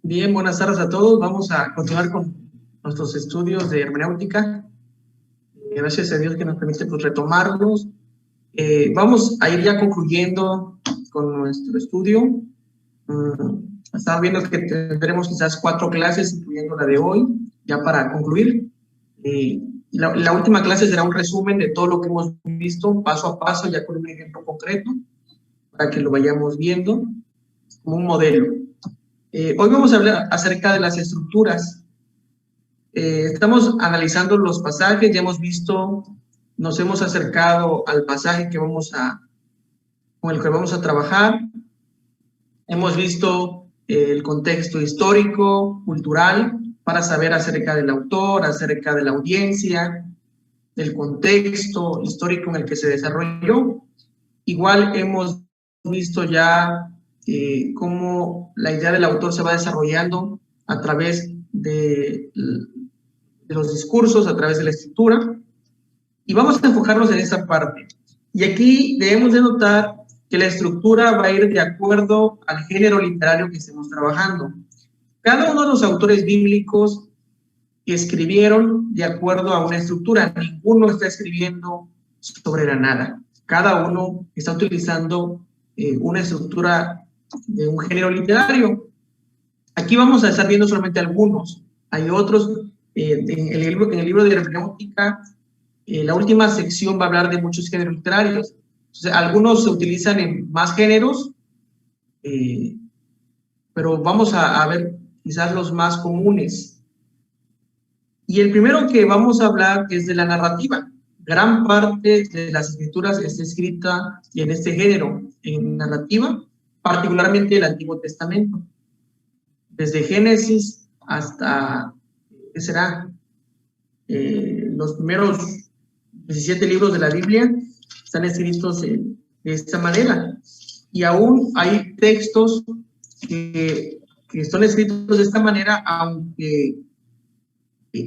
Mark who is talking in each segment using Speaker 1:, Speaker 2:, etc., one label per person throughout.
Speaker 1: Bien, buenas tardes a todos. Vamos a continuar con nuestros estudios de hermenéutica. Gracias a Dios que nos permite retomarlos. Vamos a ir ya concluyendo con nuestro estudio. Estaba viendo que tendremos quizás 4 clases, incluyendo la de hoy, ya para concluir. La última clase será un resumen de todo lo que hemos visto, paso a paso, ya con un ejemplo concreto, para que lo vayamos viendo como un modelo. Hoy vamos a hablar acerca de las estructuras. Estamos analizando los pasajes, ya hemos visto, nos hemos acercado al pasaje con el que vamos a trabajar. Hemos visto el contexto histórico, cultural, para saber acerca del autor, acerca de la audiencia, del contexto histórico en el que se desarrolló. Igual hemos visto ya cómo la idea del autor se va desarrollando a través de los discursos, a través de la escritura, y vamos a enfocarnos en esa parte. Y aquí debemos de notar que la estructura va a ir de acuerdo al género literario que estemos trabajando. Cada uno de los autores bíblicos escribieron de acuerdo a una estructura, ninguno está escribiendo sobre la nada. Cada uno está utilizando una estructura de un género literario. Aquí vamos a estar viendo solamente algunos. Hay otros, en el libro de hermenéutica, la última sección va a hablar de muchos géneros literarios. Entonces, algunos se utilizan en más géneros, pero vamos a ver quizás los más comunes. Y el primero que vamos a hablar es de la narrativa. Gran parte de las escrituras está escrita en este género, en narrativa, particularmente el Antiguo Testamento. Desde Génesis hasta, ¿qué será? Los primeros 17 libros de la Biblia están escritos de esta manera. Y aún hay textos que son escritos de esta manera, aunque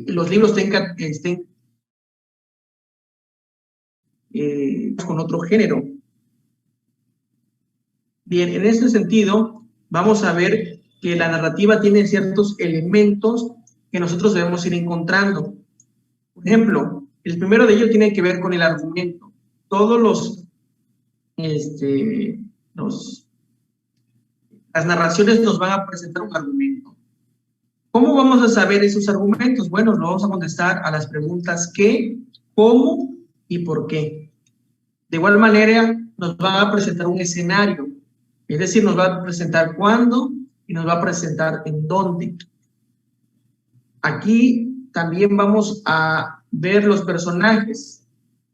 Speaker 1: los libros estén con otro género. Bien, en este sentido, vamos a ver que la narrativa tiene ciertos elementos que nosotros debemos ir encontrando. Por ejemplo, el primero de ellos tiene que ver con el argumento. Todos las narraciones nos van a presentar un argumento. ¿Cómo vamos a saber esos argumentos? Bueno, nos vamos a contestar a las preguntas ¿qué?, ¿cómo? Y ¿por qué? De igual manera, nos va a presentar un escenario, es decir, nos va a presentar cuándo y nos va a presentar en dónde. Aquí también vamos a ver los personajes,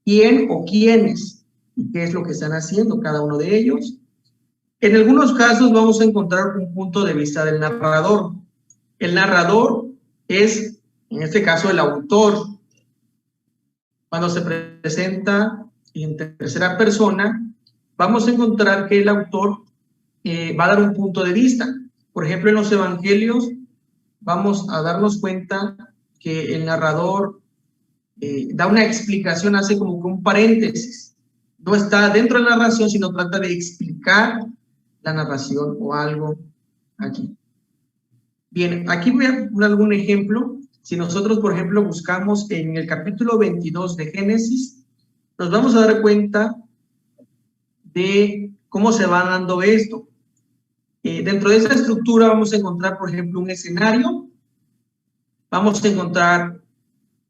Speaker 1: quién o quiénes, y qué es lo que están haciendo cada uno de ellos. En algunos casos vamos a encontrar un punto de vista del narrador. El narrador es, en este caso, el autor. Cuando se presenta en tercera persona, vamos a encontrar que el autor va a dar un punto de vista. Por ejemplo, en los evangelios vamos a darnos cuenta que el narrador da una explicación, hace como que un paréntesis. No está dentro de la narración, sino trata de explicar la narración o algo aquí. Bien, aquí voy a poner algún ejemplo. Si nosotros, por ejemplo, buscamos en el capítulo 22 de Génesis, nos vamos a dar cuenta de cómo se va dando esto. Dentro de esa estructura vamos a encontrar, por ejemplo, un escenario, vamos a encontrar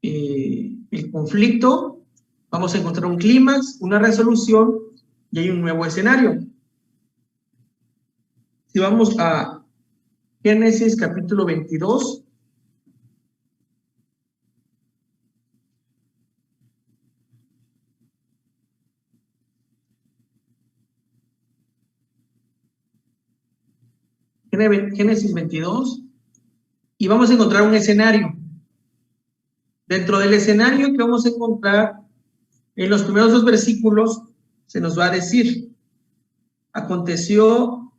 Speaker 1: el conflicto, vamos a encontrar un clímax, una resolución y hay un nuevo escenario. Si vamos a Génesis capítulo 22, Génesis 22, y vamos a encontrar un escenario. Dentro del escenario que vamos a encontrar, en los primeros 2 versículos, se nos va a decir, aconteció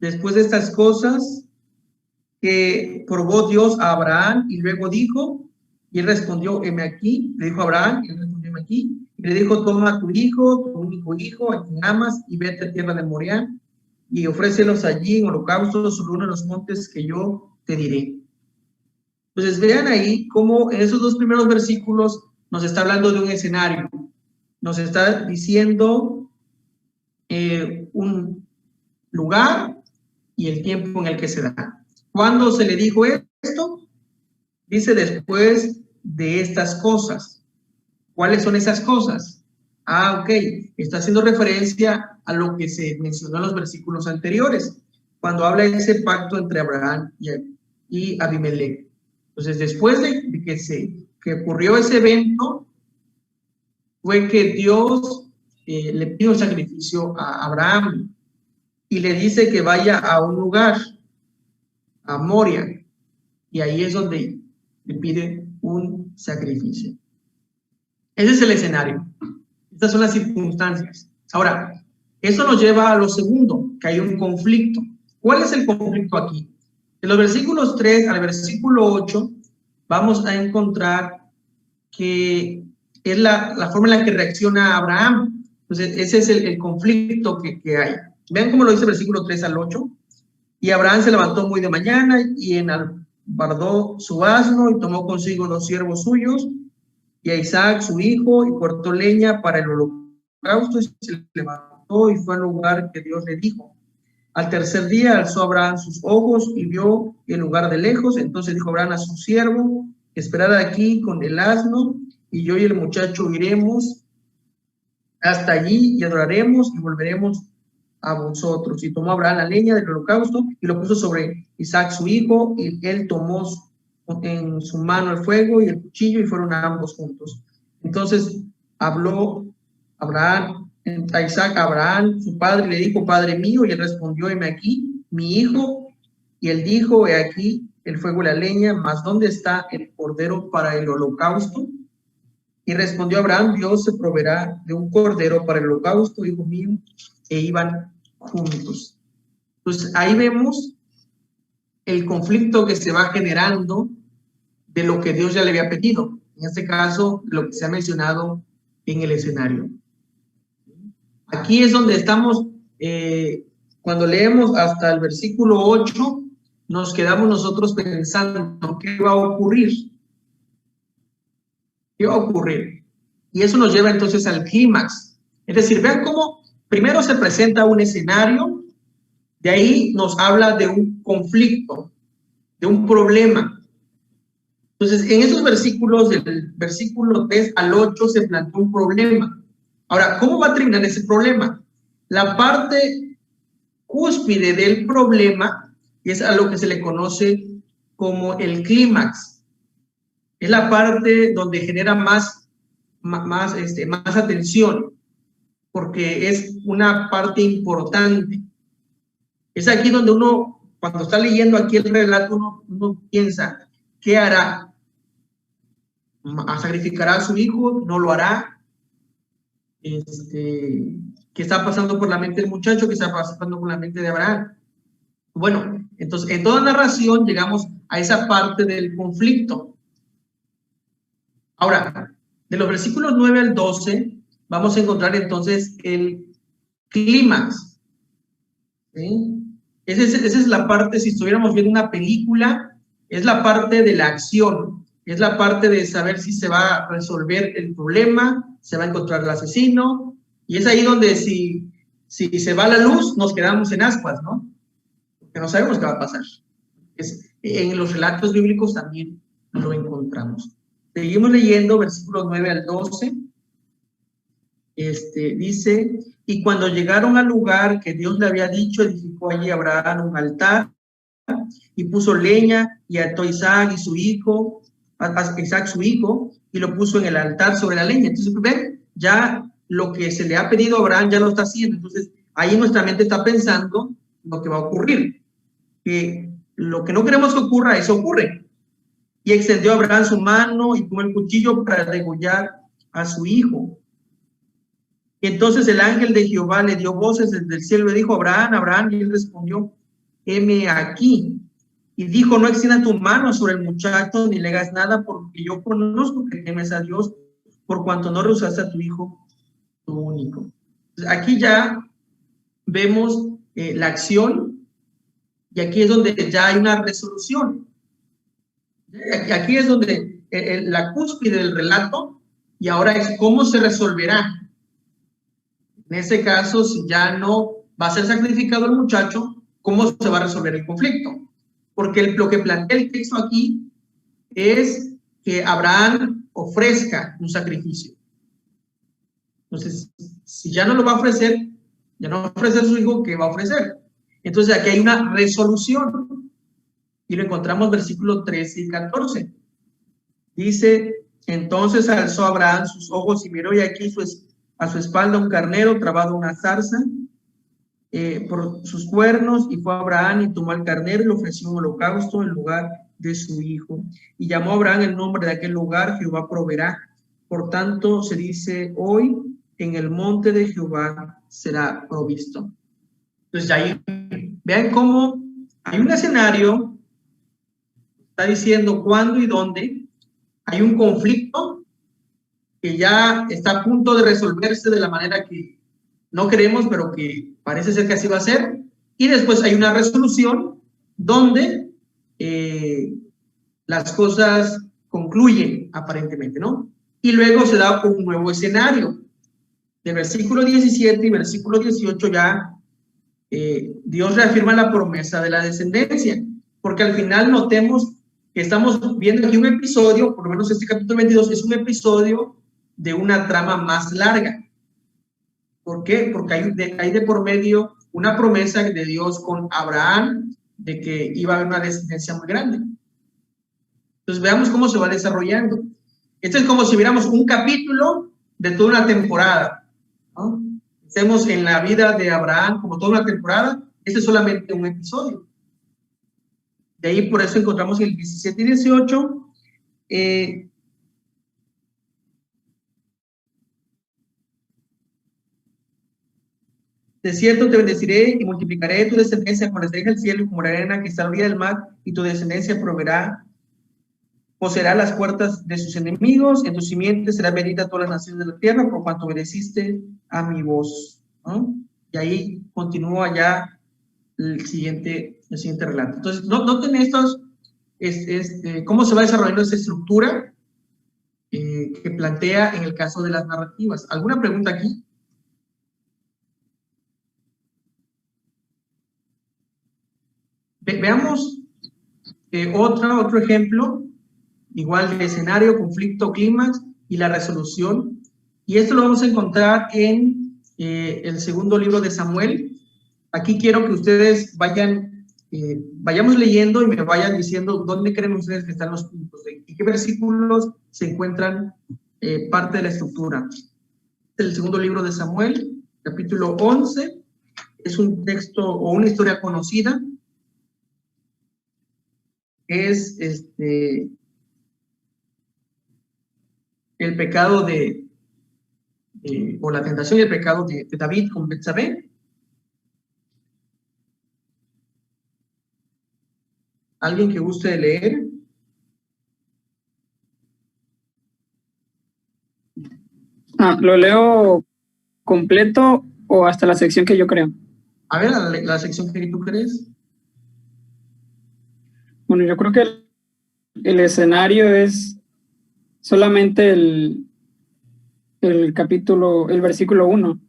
Speaker 1: después de estas cosas que probó Dios a Abraham y luego dijo, y él respondió, heme aquí, le dijo a Abraham, y él respondió, heme aquí, y le dijo, toma a tu hijo, tu único hijo, a quien amas, y vete a tierra de Moriah, y ofrécelos allí en holocausto sobre uno de los montes que yo te diré. Entonces vean ahí cómo en esos dos primeros versículos nos está hablando de un escenario, nos está diciendo un lugar y el tiempo en el que se da. ¿Cuándo se le dijo esto? Dice después de estas cosas. ¿Cuáles son esas cosas? Ok, está haciendo referencia a lo que se mencionó en los versículos anteriores, cuando habla de ese pacto entre Abraham y Abimelech. Entonces, después de que ocurrió ese evento, fue que Dios le pidió un sacrificio a Abraham y le dice que vaya a un lugar, a Moria, y ahí es donde le pide un sacrificio. Ese es el escenario. Estas son las circunstancias. Ahora, eso nos lleva a lo segundo, que hay un conflicto. ¿Cuál es el conflicto aquí? De los versículos 3 al versículo 8, vamos a encontrar que es la forma en la que reacciona Abraham. Entonces, ese es el conflicto que hay. Vean cómo lo dice el versículo 3 al 8. Y Abraham se levantó muy de mañana y enalbardó su asno y tomó consigo 2 siervos suyos y a Isaac su hijo y cortó leña para el holocausto y se levantó y fue al lugar que Dios le dijo. Al tercer día alzó Abraham sus ojos y vio el lugar de lejos. Entonces dijo Abraham a su siervo: esperad aquí con el asno, y yo y el muchacho iremos hasta allí y adoraremos y volveremos a vosotros. Y tomó Abraham la leña del holocausto y lo puso sobre Isaac su hijo, y él tomó en su mano el fuego y el cuchillo, y fueron ambos juntos. Entonces habló Abraham a Isaac, a Abraham su padre, y le dijo: Padre mío. Y él respondió: heme aquí, mi hijo. Y él dijo: he aquí el fuego y la leña, mas ¿dónde está el cordero para el holocausto? Y respondió Abraham: Dios se proveerá de un cordero para el holocausto, hijo mío. E iban juntos. Entonces ahí vemos el conflicto que se va generando de lo que Dios ya le había pedido. En este caso, lo que se ha mencionado en el escenario. Aquí es donde estamos, cuando leemos hasta el versículo 8, nos quedamos nosotros pensando qué va a ocurrir. ¿Qué va a ocurrir? Y eso nos lleva entonces al clímax. Es decir, vean cómo primero se presenta un escenario, de ahí nos habla de un conflicto, de un problema. Entonces, en esos versículos, del versículo 3 al 8, se planteó un problema. Ahora, ¿cómo va a terminar ese problema? La parte cúspide del problema es a lo que se le conoce como el clímax. Es la parte donde genera más atención, porque es una parte importante. Es aquí donde uno, cuando está leyendo aquí el relato, uno piensa: ¿qué hará? ¿Sacrificará a su hijo? ¿No lo hará? ¿Qué está pasando por la mente del muchacho? ¿Qué está pasando por la mente de Abraham? Bueno, entonces en toda narración llegamos a esa parte del conflicto. Ahora, de los versículos 9 al 12, vamos a encontrar entonces el clímax. ¿Sí? Esa es la parte, si estuviéramos viendo una película, es la parte de la acción, es la parte de saber si se va a resolver el problema, se va a encontrar el asesino, y es ahí donde si se va la luz, nos quedamos en ascuas, ¿no? Porque no sabemos qué va a pasar. En los relatos bíblicos también lo encontramos. Seguimos leyendo versículos 9 al 12. Dice: y cuando llegaron al lugar que Dios le había dicho, edificó allí Abraham un altar y puso leña y ató a Isaac su hijo, y lo puso en el altar sobre la leña. Entonces, ven, ya lo que se le ha pedido a Abraham ya lo está haciendo. Entonces, ahí nuestra mente está pensando lo que va a ocurrir. Que lo que no queremos que ocurra, eso ocurre. Y extendió a Abraham su mano y tomó el cuchillo para degollar a su hijo. Entonces el ángel de Jehová le dio voces desde el cielo y dijo: Abraham, Abraham. Y él respondió: heme aquí. Y dijo: no extiendas tu mano sobre el muchacho, ni le hagas nada, porque yo conozco que temes a Dios, por cuanto no rehusaste a tu hijo, tu único. Entonces, aquí ya vemos la acción, y aquí es donde ya hay una resolución. Aquí es donde la cúspide del relato, y ahora es cómo se resolverá. En ese caso, si ya no va a ser sacrificado el muchacho, ¿cómo se va a resolver el conflicto? Porque lo que plantea el texto aquí es que Abraham ofrezca un sacrificio. Entonces, si ya no lo va a ofrecer, ya no va a ofrecer a su hijo, ¿qué va a ofrecer? Entonces, aquí hay una resolución. Y lo encontramos en versículos 13 y 14. Dice, entonces alzó Abraham sus ojos y miró, y aquí a su espalda un carnero trabado una zarza por sus cuernos, y fue Abraham y tomó al carnero y le ofreció un holocausto en lugar de su hijo. Y llamó a Abraham el nombre de aquel lugar, Jehová proveerá. Por tanto, se dice hoy, en el monte de Jehová será provisto. Entonces, ahí vean cómo hay un escenario, está diciendo cuándo y dónde, hay un conflicto que ya está a punto de resolverse de la manera que no queremos, pero que parece ser que así va a ser, y después hay una resolución donde las cosas concluyen aparentemente, ¿no? Y luego se da un nuevo escenario. De versículo 17 y versículo 18 ya Dios reafirma la promesa de la descendencia, porque al final notemos que estamos viendo aquí un episodio, por lo menos este capítulo 22 es un episodio de una trama más larga. ¿Por qué? Porque hay de por medio una promesa de Dios con Abraham de que iba a haber una descendencia muy grande. Entonces veamos cómo se va desarrollando. Esto es como si viéramos un capítulo de toda una temporada, ¿no? Estemos en la vida de Abraham como toda una temporada, este es solamente un episodio. De ahí por eso encontramos el 17 y 18. De cierto te bendeciré y multiplicaré tu descendencia como la estrella del cielo y como la arena que está a la orilla del mar, y tu descendencia poseerá las puertas de sus enemigos, en tu simiente será bendita todas las naciones de la tierra, por cuanto obedeciste a mi voz, ¿no? Y ahí continúa ya el siguiente relato. Entonces, noten estos, cómo se va desarrollando esta estructura que plantea en el caso de las narrativas. ¿Alguna pregunta aquí? Veamos otro ejemplo, igual de escenario, conflicto, clímax y la resolución. Y esto lo vamos a encontrar en el segundo libro de Samuel. Aquí quiero que ustedes vayamos leyendo y me vayan diciendo dónde creen ustedes que están los puntos, en qué versículos se encuentran parte de la estructura. El segundo libro de Samuel, capítulo 11, es un texto o una historia conocida. Es el pecado o la tentación y el pecado de David con Betsabé. ¿Alguien que guste de leer?
Speaker 2: ¿Lo leo completo o hasta la sección que yo creo?
Speaker 1: A ver, la sección que tú crees.
Speaker 2: Bueno, yo creo que el escenario es solamente el versículo 1.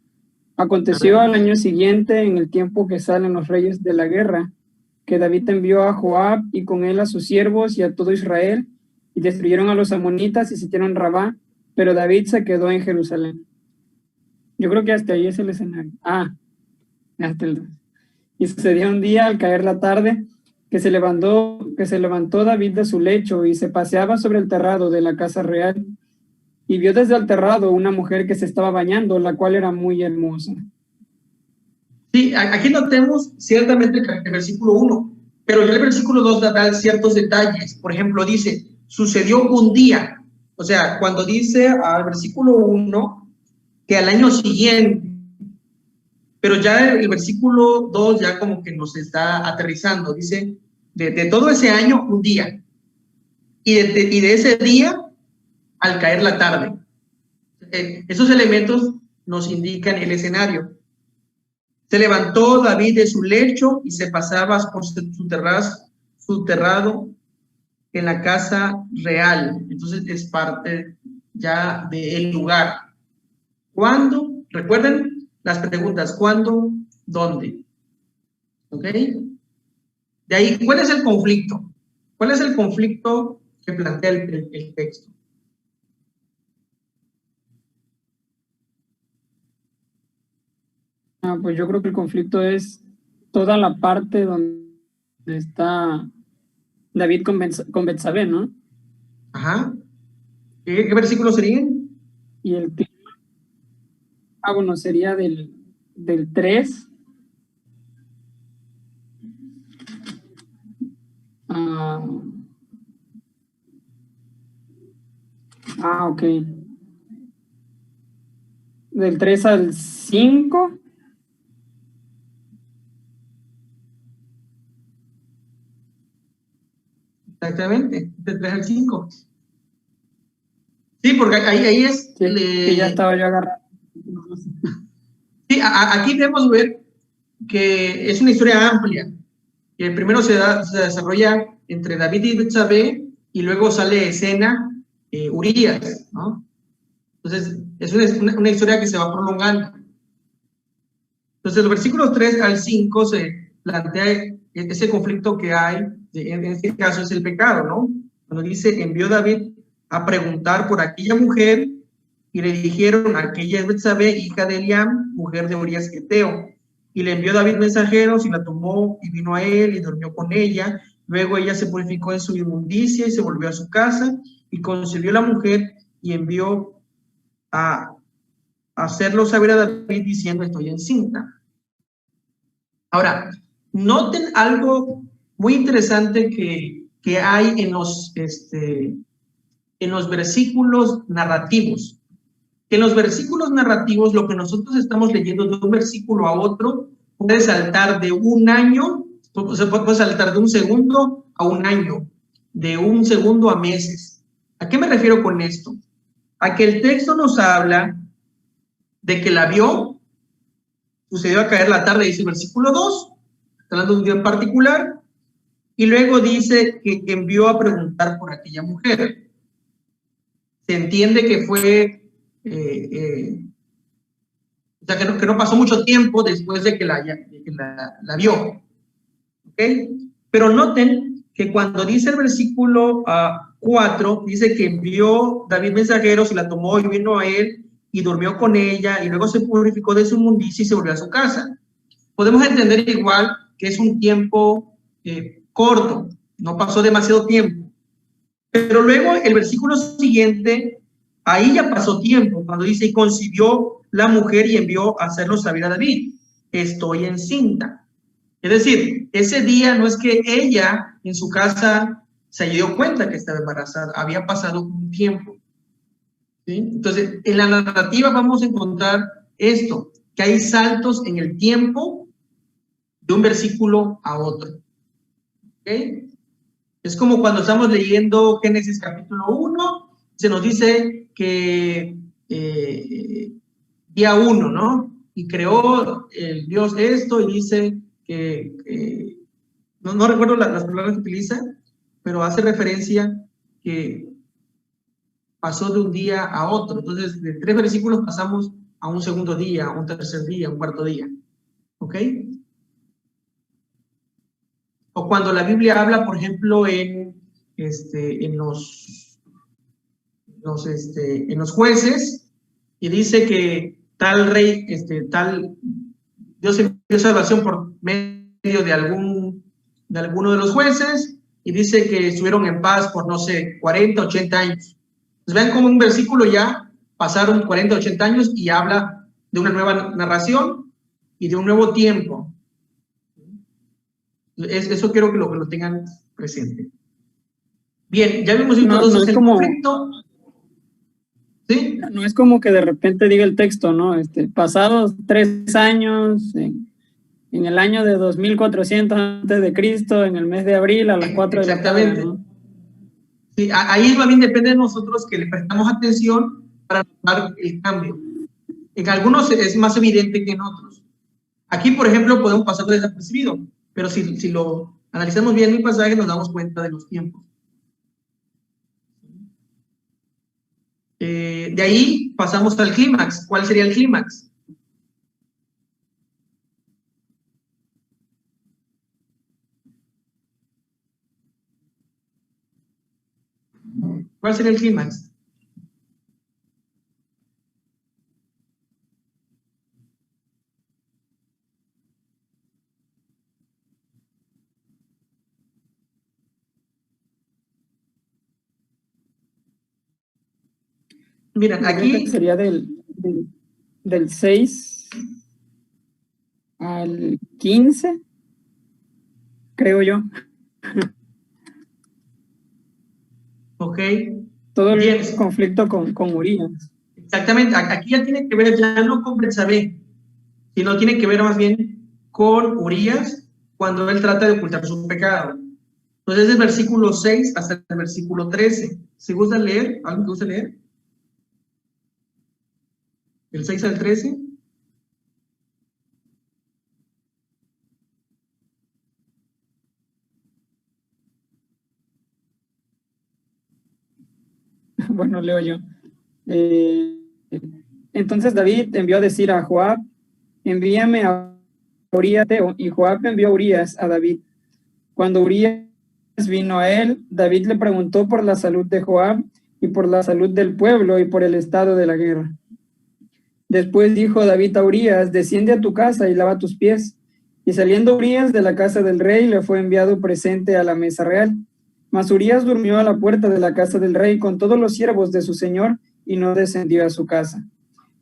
Speaker 2: Aconteció al año siguiente, en el tiempo que salen los reyes de la guerra, que David envió a Joab y con él a sus siervos y a todo Israel, y destruyeron a los amonitas y sitiaron Rabá, pero David se quedó en Jerusalén. Yo creo que hasta ahí es el escenario. Hasta el 2. Y sucedió un día, al caer la tarde, que se levantó David de su lecho y se paseaba sobre el terrado de la casa real, y vio desde el terrado una mujer que se estaba bañando, la cual era muy hermosa.
Speaker 1: Sí, aquí notemos ciertamente el versículo 1, pero ya el versículo 2 da ciertos detalles. Por ejemplo, dice, sucedió un día. O sea, cuando dice al versículo 1 que al año siguiente, pero ya el versículo 2 ya como que nos está aterrizando. Dice, de todo ese año, un día. Y de ese día, al caer la tarde. Esos elementos nos indican el escenario. Se levantó David de su lecho y se pasaba por su terrado en la casa real. Entonces es parte ya del lugar. ¿Cuándo? Recuerden las preguntas. ¿Cuándo? ¿Dónde? ¿Ok? De ahí, ¿cuál es el conflicto? ¿Cuál es el conflicto que plantea el texto?
Speaker 2: Pues yo creo que el conflicto es toda la parte donde está David con Betsabé, ¿no?
Speaker 1: Ajá. ¿Qué versículo serían?
Speaker 2: Y bueno, sería del 3 ok. Del 3 al 5.
Speaker 1: Exactamente, del 3 al 5. Sí, porque ahí es...
Speaker 2: Sí, que ya estaba yo agarrando.
Speaker 1: Sí, aquí debemos ver que es una historia amplia. Que primero se desarrolla entre David y Betsabé y luego sale escena Urías, ¿no? Entonces, es una historia que se va prolongando. Entonces, los versículos 3 al 5 se plantea ese conflicto que hay, en este caso es el pecado, ¿no? Cuando dice, envió David a preguntar por aquella mujer y le dijeron, aquella es Betsabé, hija de Eliam, mujer de Urías Geteo. Y le envió David mensajeros y la tomó y vino a él y durmió con ella. Luego ella se purificó en su inmundicia y se volvió a su casa y concibió la mujer y envió a hacerlo saber a David diciendo, estoy encinta. Ahora, noten algo muy interesante que hay en los versículos narrativos. En los versículos narrativos, lo que nosotros estamos leyendo de un versículo a otro puede saltar de un año, se puede saltar de un segundo a un año, de un segundo a meses. ¿A qué me refiero con esto? A que el texto nos habla de que la vio, sucedió a caer la tarde, dice el versículo 2, está hablando de un día en particular, y luego dice que envió a preguntar por aquella mujer. Se entiende que fue, o sea, que no pasó mucho tiempo después de que la vio. ¿Ok? Pero noten que cuando dice el versículo 4, dice que envió David mensajeros y la tomó y vino a él y durmió con ella y luego se purificó de su inmundicia y se volvió a su casa. Podemos entender igual que es un tiempo corto, no pasó demasiado tiempo. Pero luego el versículo siguiente, ahí ya pasó tiempo, cuando dice, y concibió la mujer y envió a hacerlo saber a David, estoy encinta. Es decir, ese día no es que ella en su casa se dio cuenta que estaba embarazada, había pasado un tiempo. ¿Sí? Entonces, en la narrativa vamos a encontrar esto, que hay saltos en el tiempo de un versículo a otro. ¿Okay? Es como cuando estamos leyendo Génesis capítulo 1, se nos dice que día 1, ¿no? Y creó el Dios esto y dice que no recuerdo las palabras que utiliza, pero hace referencia que pasó de un día a otro. Entonces, de 3 versículos pasamos a un segundo día, a un tercer día, a un cuarto día. ¿Ok? O cuando la Biblia habla, por ejemplo, en los jueces, y dice que tal rey, Dios envió salvación por medio de alguno de los jueces, y dice que estuvieron en paz por, no sé, 40, 80 años. Pues vean cómo un versículo ya pasaron 40, 80 años y habla de una nueva narración y de un nuevo tiempo. Eso quiero que lo tengan presente. Bien, ya vimos entonces el conflicto. ¿Sí?
Speaker 2: No es como que de repente diga el texto, ¿no? Pasados 3 años, en el año de 2400 antes de Cristo, en el mes de abril a las 4 de la tarde.
Speaker 1: Exactamente. ¿No? Sí, ahí también depende de nosotros que le prestamos atención para notar el cambio. En algunos es más evidente que en otros. Aquí, por ejemplo, podemos pasar desapercibido, pero si lo analizamos bien el pasaje, nos damos cuenta de los tiempos. De ahí pasamos al clímax. ¿Cuál sería el clímax? ¿Cuál sería el clímax? Miren,
Speaker 2: Yo creo que
Speaker 1: aquí
Speaker 2: sería del 6 al 15, creo yo.
Speaker 1: ok,
Speaker 2: Todo el
Speaker 1: bien,
Speaker 2: conflicto con Urías.
Speaker 1: exactamente, aquí ya tiene que ver ya no con Betsabé, sino tiene que ver más bien con Urías cuando él trata de ocultar su pecado. Entonces, desde el versículo 6 hasta el versículo 13. ¿Se gusta leer? ¿Alguien que gusta leer? ¿El 6 al 13?
Speaker 2: Bueno, leo yo. Entonces David envió a decir a Joab, envíame a Urías, y Joab envió a Urías a David. Cuando Urías vino a él, David le preguntó por la salud de Joab y por la salud del pueblo y por el estado de la guerra. Después dijo David a Urías, desciende a tu casa y lava tus pies. Y saliendo Urías de la casa del rey, le fue enviado presente a la mesa real. Mas Urías durmió a la puerta de la casa del rey con todos los siervos de su señor y no descendió a su casa.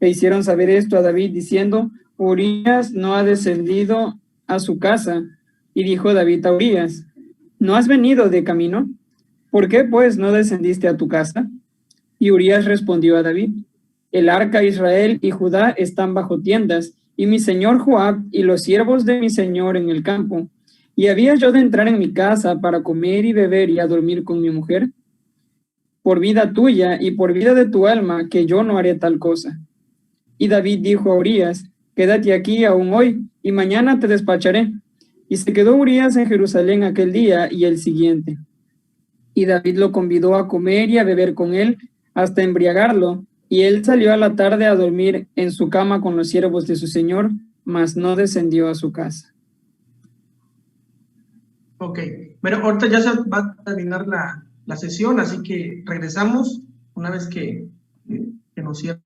Speaker 2: E hicieron saber esto a David diciendo, Urías no ha descendido a su casa. Y dijo David a Urías, ¿no has venido de camino? ¿Por qué pues no descendiste a tu casa? Y Urías respondió a David, el arca Israel y Judá están bajo tiendas, y mi señor Joab y los siervos de mi señor en el campo. ¿Y había yo de entrar en mi casa para comer y beber y a dormir con mi mujer? Por vida tuya y por vida de tu alma, que yo no haré tal cosa. Y David dijo a Urías, quédate aquí aún hoy, y mañana te despacharé. Y se quedó Urías en Jerusalén aquel día y el siguiente. Y David lo convidó a comer y a beber con él, hasta embriagarlo, y él salió a la tarde a dormir en su cama con los siervos de su señor, mas no descendió a su casa.
Speaker 1: Ok, bueno, ahorita ya se va a terminar la sesión, así que regresamos una vez que nos cierre.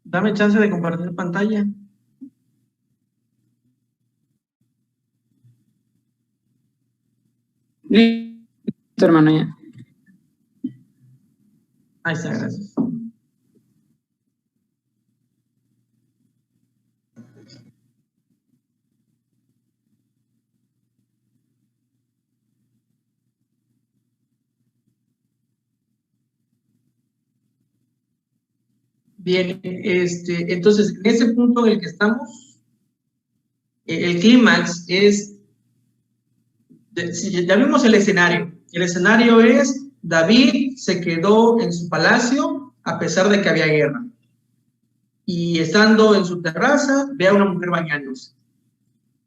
Speaker 1: Dame chance de compartir pantalla.
Speaker 2: Listo, hermano, ya.
Speaker 1: Ahí está, gracias. Bien, entonces, en ese punto en el que estamos, el clímax es, si ya vimos el escenario es, David se quedó en su palacio a pesar de que había guerra. Y estando en su terraza, ve a una mujer bañándose.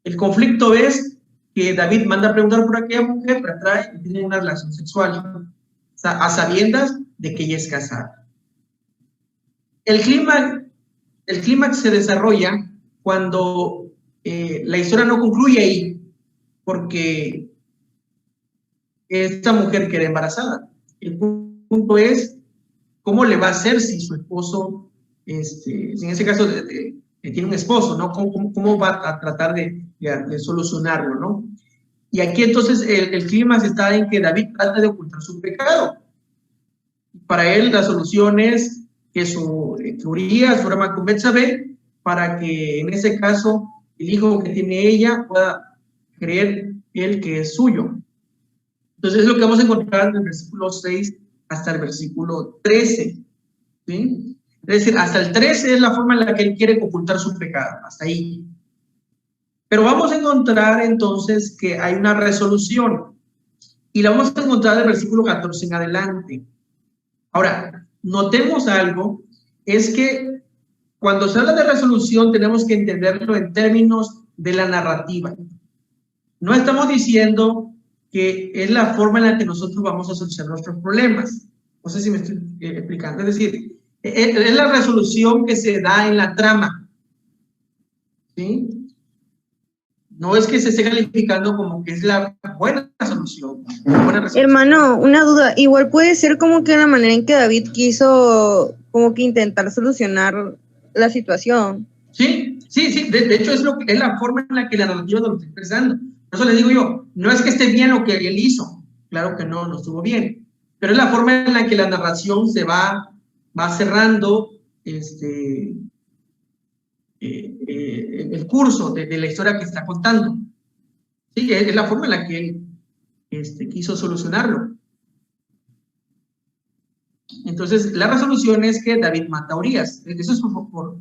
Speaker 1: El conflicto es que David manda a preguntar por aquella mujer, la trae y tiene una relación sexual, o sea, a sabiendas de que ella es casada. El clímax se desarrolla cuando la historia no concluye ahí, porque esta mujer queda embarazada. El punto es, ¿cómo le va a hacer si su esposo en ese caso tiene un esposo, ¿no? ¿Cómo va a tratar de solucionarlo, ¿no? Y aquí entonces el clímax está en que David trata de ocultar su pecado. Para él la solución es que Urías duerma con Betsabé para que en ese caso el hijo que tiene ella pueda creer él que es suyo. Entonces es lo que vamos a encontrar del versículo 6 hasta el versículo 13. ¿Sí? Es decir, hasta el 13 es la forma en la que él quiere ocultar su pecado, hasta ahí. Pero vamos a encontrar entonces que hay una resolución y la vamos a encontrar del versículo 14 en adelante. Ahora, notemos algo, es que cuando se habla de resolución tenemos que entenderlo en términos de la narrativa. No estamos diciendo que es la forma en la que nosotros vamos a solucionar nuestros problemas. No sé si me estoy explicando. Es decir, es la resolución que se da en la trama. ¿Sí? No es que se esté calificando como que es la buena solución.
Speaker 3: Hermano, una duda. Igual puede ser como que la manera en que David quiso como que intentar solucionar la situación.
Speaker 1: Sí. De hecho, es la forma en la que la narrativa nos lo está expresando. Por eso le digo yo, no es que esté bien lo que él hizo. Claro que no estuvo bien. Pero es la forma en la que la narración se va cerrando el curso de la historia que está contando. Sí, es la forma en la que él quiso solucionarlo. Entonces, la resolución es que David mata a Urías. Eso es por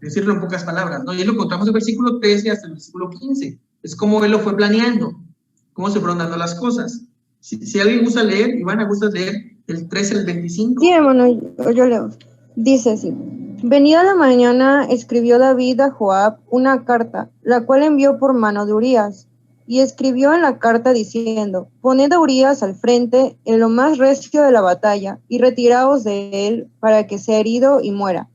Speaker 1: decirlo en pocas palabras, ¿no? Y lo contamos en el versículo 13 hasta el versículo 15. Es como él lo fue planeando, cómo se fueron dando las cosas. Si alguien gusta leer, Ivana, ¿gusta leer el 13 al 25?
Speaker 3: Sí, hermano, yo leo. Dice así: venida la mañana, escribió David a Joab una carta, la cual envió por mano de Urías, y escribió en la carta diciendo: poned a Urías al frente en lo más recio de la batalla, y retiraos de él para que sea herido y muera.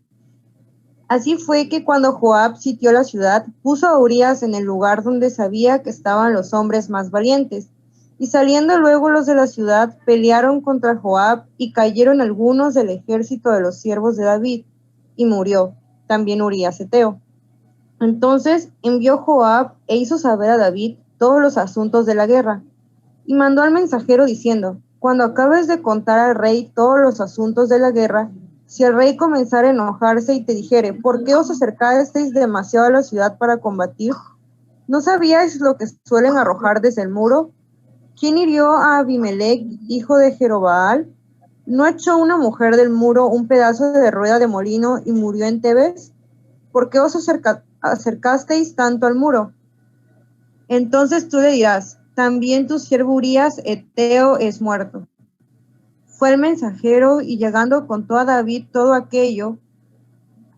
Speaker 3: Así fue que cuando Joab sitió la ciudad, puso a Urías en el lugar donde sabía que estaban los hombres más valientes. Y saliendo luego los de la ciudad, pelearon contra Joab, y cayeron algunos del ejército de los siervos de David, y murió también Urías heteo. Entonces envió Joab e hizo saber a David todos los asuntos de la guerra, y mandó al mensajero diciendo: cuando acabes de contar al rey todos los asuntos de la guerra, si el rey comenzara a enojarse y te dijere: ¿por qué os acercasteis demasiado a la ciudad para combatir? ¿No sabíais lo que suelen arrojar desde el muro? ¿Quién hirió a Abimelech, hijo de Jerobaal? ¿No echó una mujer del muro un pedazo de rueda de molino y murió en Tebes? ¿Por qué os acercasteis tanto al muro? Entonces tú le dirás: también tu siervo Urías heteo es muerto. Fue el mensajero, y llegando contó a David todo aquello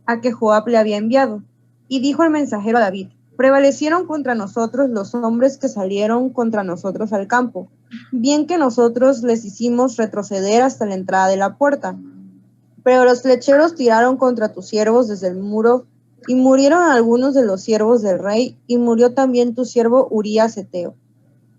Speaker 3: a que Joab le había enviado. Y dijo el mensajero a David: prevalecieron contra nosotros los hombres que salieron contra nosotros al campo, bien que nosotros les hicimos retroceder hasta la entrada de la puerta. Pero los flecheros tiraron contra tus siervos desde el muro, y murieron algunos de los siervos del rey, y murió también tu siervo Urías heteo.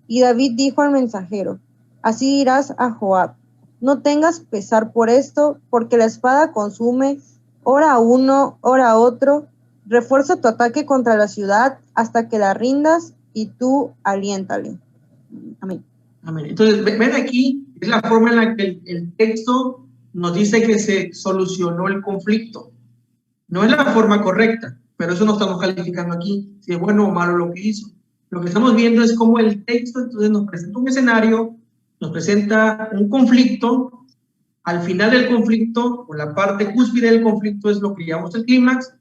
Speaker 3: Y David dijo al mensajero: así dirás a Joab: no tengas pesar por esto, porque la espada consume, ora a uno, ora a otro. Refuerza tu ataque contra la ciudad hasta que la rindas, y tú aliéntale. Amén.
Speaker 1: Amén. Entonces, ven aquí, es la forma en la que el texto nos dice que se solucionó el conflicto. No es la forma correcta, pero eso no estamos calificando aquí, si es bueno o malo lo que hizo. Lo que estamos viendo es cómo el texto entonces nos presenta un escenario, nos presenta un conflicto. Al final del conflicto, o la parte cúspide del conflicto, es lo que llamamos el clímax,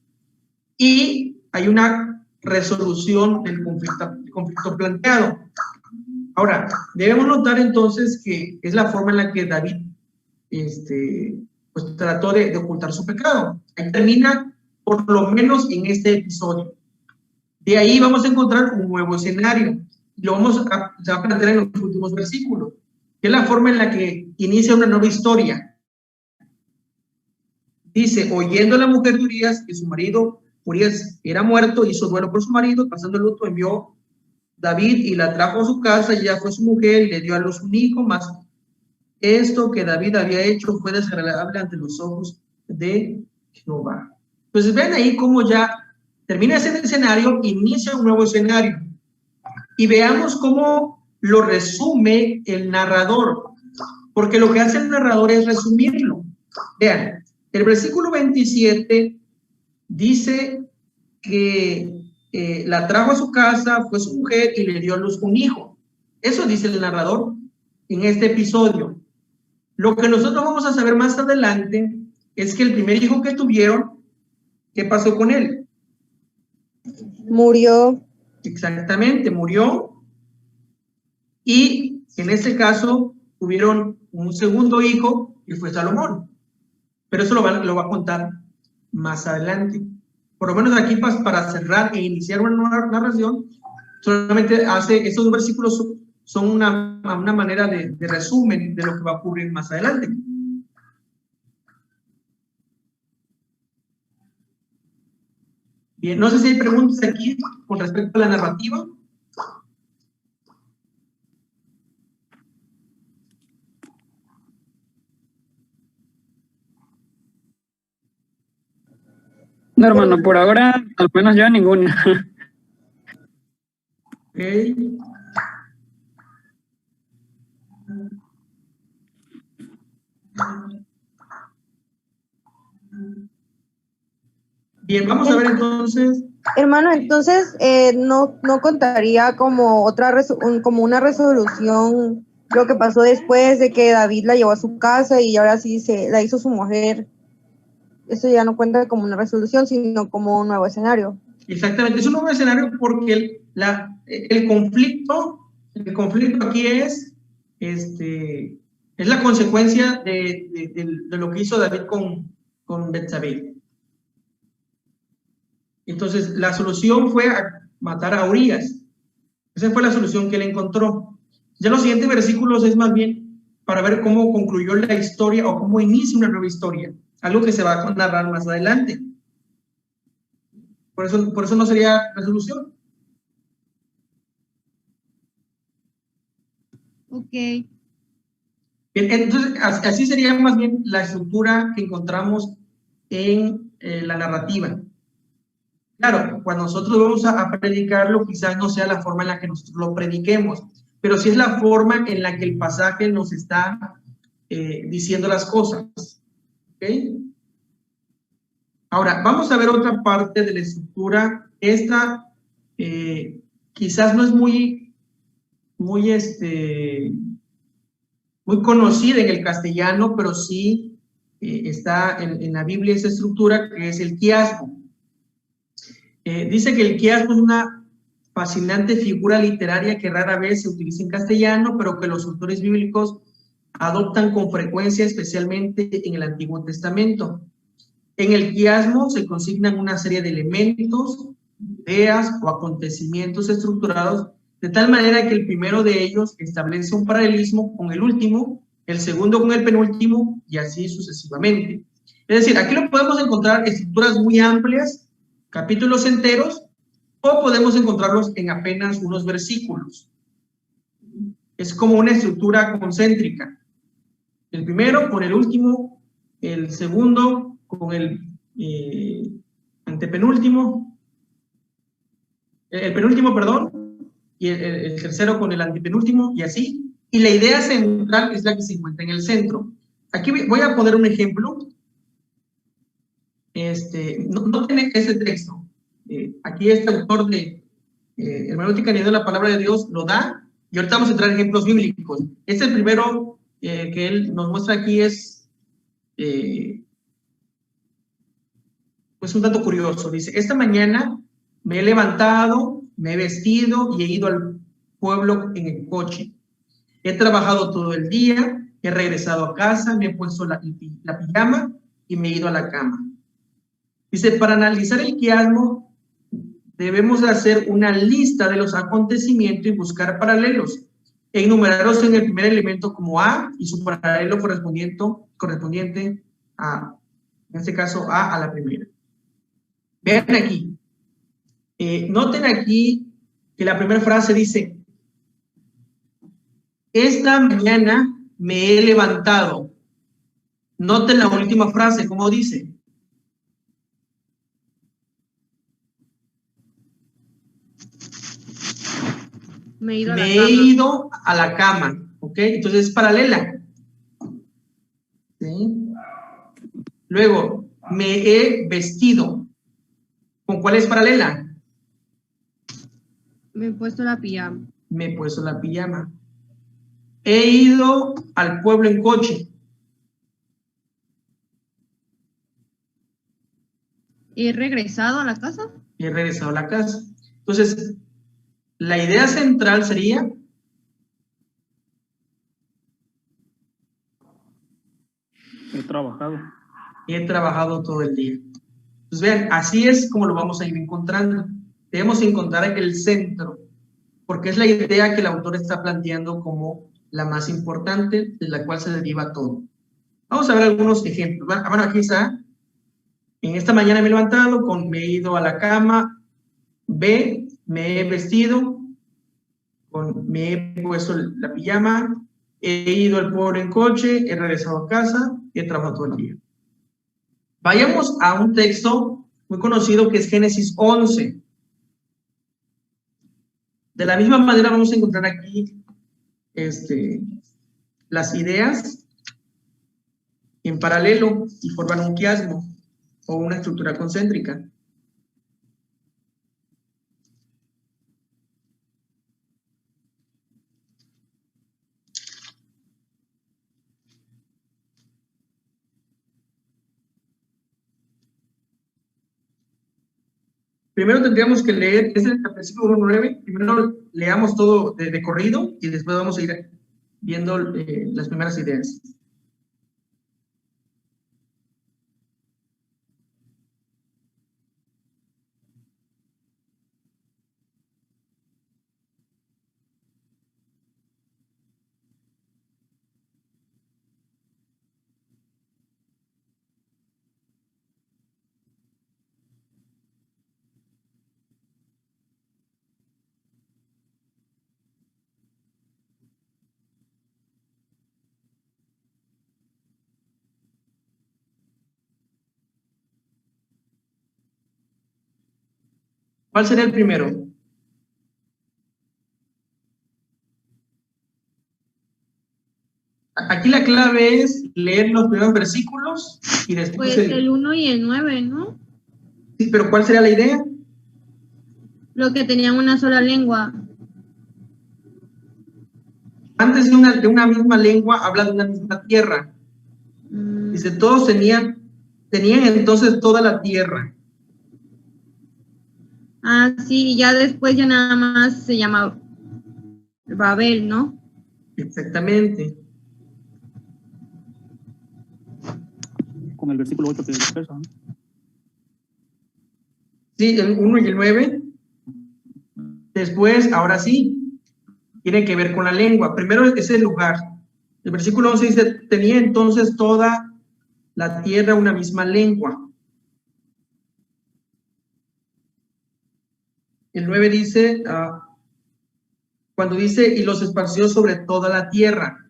Speaker 1: y hay una resolución del conflicto planteado. Ahora, debemos notar entonces que es la forma en la que David pues trató de ocultar su pecado. Ahí termina, por lo menos en este episodio. De ahí vamos a encontrar un nuevo escenario. Lo se va a plantear en los últimos versículos, que es la forma en la que inicia una nueva historia. Dice: oyendo la mujer de Urías que su marido Urías era muerto, hizo duelo por su marido, pasando el luto, envió David y la trajo a su casa, y ella fue su mujer y le dio a luz un hijo. Mas esto que David había hecho fue desagradable ante los ojos de Jehová. Entonces ven ahí cómo ya termina ese escenario, inicia un nuevo escenario. Y veamos cómo lo resume el narrador, porque lo que hace el narrador es resumirlo. Vean, el versículo 27 dice que la trajo a su casa, fue su mujer y le dio a luz un hijo. Eso dice el narrador en este episodio. Lo que nosotros vamos a saber más adelante es que el primer hijo que tuvieron, ¿qué pasó con él?
Speaker 3: Murió.
Speaker 1: Exactamente, murió. Y en este caso tuvieron un segundo hijo, que fue Salomón. Pero eso lo va a contar más adelante. Por lo menos aquí para cerrar e iniciar una nueva narración, solamente hace, esos dos versículos son una manera de resumen de lo que va a ocurrir más adelante. Bien, no sé si hay preguntas aquí con respecto a la narrativa.
Speaker 2: No, hermano, por ahora, al menos yo ninguna.
Speaker 1: Ok. Bien, vamos a ver entonces.
Speaker 3: Hermano, entonces no contaría como como una resolución lo que pasó después de que David la llevó a su casa y ahora sí la hizo su mujer. Eso ya no cuenta como una resolución, sino como un nuevo escenario.
Speaker 1: Exactamente, es un nuevo escenario porque el conflicto aquí es la consecuencia de lo que hizo David con Betsabé. Entonces, la solución fue matar a Urías. Esa fue la solución que él encontró. Ya los siguientes versículos es más bien para ver cómo concluyó la historia o cómo inicia una nueva historia, algo que se va a narrar más adelante. Por eso no sería resolución.
Speaker 4: Ok.
Speaker 1: Bien, entonces, así sería más bien la estructura que encontramos en la narrativa. Claro, cuando nosotros vamos a predicarlo, quizás no sea la forma en la que nosotros lo prediquemos, pero sí es la forma en la que el pasaje nos está diciendo las cosas. ¿Okay? Ahora, vamos a ver otra parte de la estructura. Esta quizás no es muy conocida en el castellano, pero sí está en la Biblia esa estructura que es el quiasmo. Dice que el quiasmo es una fascinante figura literaria que rara vez se utiliza en castellano, pero que los autores bíblicos adoptan con frecuencia, especialmente en el Antiguo Testamento. En el quiasmo se consignan una serie de elementos, ideas o acontecimientos estructurados de tal manera que el primero de ellos establece un paralelismo con el último, el segundo con el penúltimo y así sucesivamente. Es decir, aquí lo podemos encontrar estructuras muy amplias, capítulos enteros, o podemos encontrarlos en apenas unos versículos. Es como una estructura concéntrica. El primero con el último, el segundo con el antepenúltimo, el penúltimo, perdón, y el tercero con el antepenúltimo, y así. Y la idea central es la que se encuentra en el centro. Aquí voy a poner un ejemplo. No tiene ese texto. Aquí este autor de Hermenéutica Añadida a la Palabra de Dios lo da, y ahorita vamos a entrar en ejemplos bíblicos. El primero que él nos muestra aquí es pues un dato curioso. Dice: esta mañana me he levantado, me he vestido y he ido al pueblo en el coche. He trabajado todo el día, he regresado a casa, me he puesto la pijama y me he ido a la cama. Dice: para analizar el quiasmo debemos hacer una lista de los acontecimientos y buscar paralelos, e enumerarlos en el primer elemento como A y su paralelo correspondiente a, en este caso, a la primera. Vean aquí. Noten aquí que la primera frase dice: esta mañana me he levantado. Noten la última frase, ¿cómo dice?
Speaker 4: Me he ido a la
Speaker 1: Me
Speaker 4: cama.
Speaker 1: he ido a la cama, ¿ok? Entonces es paralela. ¿Sí? Luego, me he vestido. ¿Con cuál es paralela?
Speaker 4: Me he puesto la pijama.
Speaker 1: Me he puesto la pijama. He ido al pueblo en coche.
Speaker 4: He regresado a la casa.
Speaker 1: Y he regresado a la casa. Entonces, la idea central sería
Speaker 5: He trabajado.
Speaker 1: he trabajado todo el día. Entonces, vean, así es como lo vamos a ir encontrando. Debemos encontrar el centro, porque es la idea que el autor está planteando como la más importante, de la cual se deriva todo. Vamos a ver algunos ejemplos. Bueno, aquí está. En esta mañana me he levantado, me he ido a la cama. B, me he vestido, me he puesto la pijama, he ido al pueblo en coche, he regresado a casa, he trabajado todo el día. Vayamos a un texto muy conocido que es Génesis 11. De la misma manera vamos a encontrar aquí las ideas en paralelo y forman un quiasmo o una estructura concéntrica. Primero tendríamos que leer, es el versículo 9, primero leamos todo de corrido y después vamos a ir viendo las primeras ideas. ¿Cuál sería el primero? Aquí la clave es leer los primeros versículos y después
Speaker 4: Pues el 1 y el 9, ¿no?
Speaker 1: Sí, pero ¿cuál sería la idea?
Speaker 4: Lo que tenían una sola lengua.
Speaker 1: Antes de una misma lengua, habla de una misma tierra. Dice, todos tenían entonces toda la tierra.
Speaker 4: Ah, sí, y ya después ya nada más se llama Babel, ¿no?
Speaker 1: Exactamente.
Speaker 5: Con el versículo 8 te expresa, ¿no?
Speaker 1: Sí, el 1 y el 9. Después, ahora sí, tiene que ver con la lengua. Primero es el lugar. El versículo 11 dice, tenía entonces toda la tierra una misma lengua. El 9 dice, cuando dice, y los esparció sobre toda la tierra.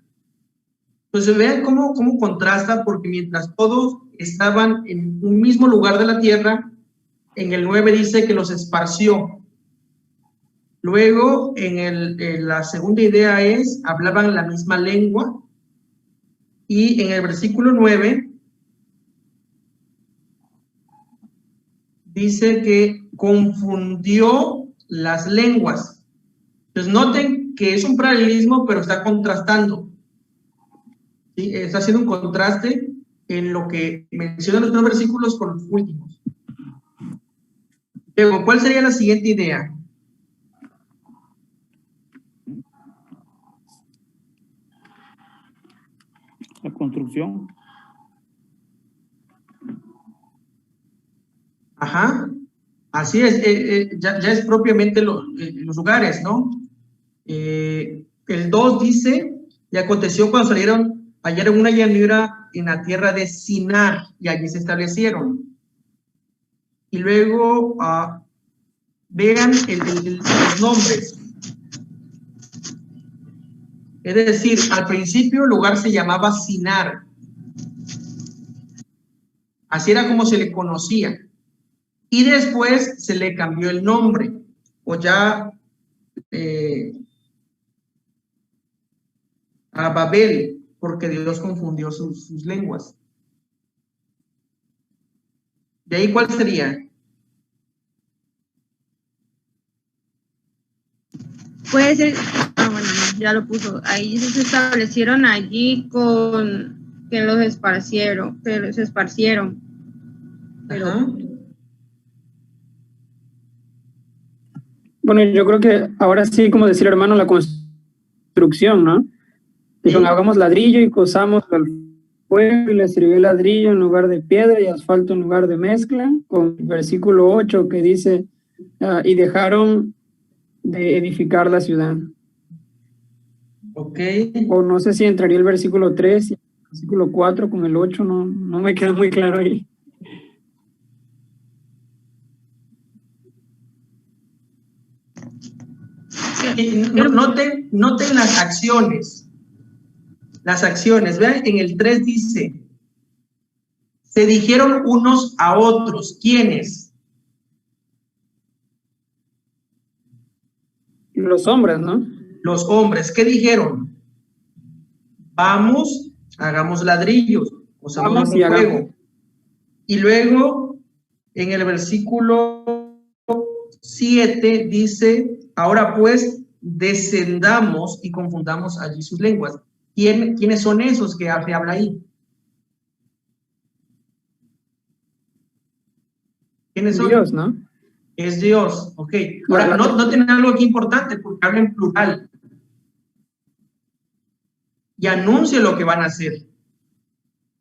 Speaker 1: Entonces vean cómo contrasta, porque mientras todos estaban en un mismo lugar de la tierra, en el 9 dice que los esparció. Luego, en la segunda idea es, hablaban la misma lengua, y en el versículo 9 dice que confundió las lenguas. Entonces noten que es un paralelismo, pero está contrastando. ¿Sí? Está haciendo un contraste en lo que mencionan los primeros versículos con los últimos. Luego, ¿cuál sería la siguiente idea?
Speaker 5: La construcción.
Speaker 1: Ajá, así es, ya es propiamente los lugares, ¿no? El 2 dice, y aconteció cuando salieron, hallaron una llanura en la tierra de Sinar, y allí se establecieron. Y luego, vean los nombres. Es decir, al principio el lugar se llamaba Sinar. Así era como se le conocía. Y después se le cambió el nombre, o ya a Babel, porque Dios confundió sus lenguas. ¿De ahí cuál sería?
Speaker 4: Puede ser, bueno, ya lo puso. Ahí se establecieron allí con que los esparcieron, Pero
Speaker 1: Ajá.
Speaker 2: Bueno, yo creo que ahora sí, como decir hermano, la construcción, ¿no? Dijeron,
Speaker 1: Sí.
Speaker 2: hagamos ladrillo y cosamos al fuego y le sirvió ladrillo en lugar de piedra y asfalto en lugar de mezcla, con el versículo 8 que dice, y dejaron de edificar la ciudad.
Speaker 1: Ok.
Speaker 2: O no sé si entraría el versículo 3 y el versículo 4 con el 8, no me queda muy claro ahí.
Speaker 1: Noten las acciones. Las acciones. Vean, en el 3 dice, se dijeron unos a otros. ¿Quiénes?
Speaker 2: Los hombres, ¿no?
Speaker 1: Los hombres. ¿Qué dijeron? Vamos, hagamos ladrillos, usamos
Speaker 2: Vamos
Speaker 1: el
Speaker 2: y hagamos.
Speaker 1: fuego. Y luego, en el versículo 7 dice, ahora pues, descendamos y confundamos allí sus lenguas. ¿Quiénes son esos que habla ahí? ¿Quiénes son?
Speaker 2: Dios, ¿no?
Speaker 1: Es Dios, ok. Ahora, no tienen algo aquí importante porque habla en plural. Y anuncia lo que van a hacer.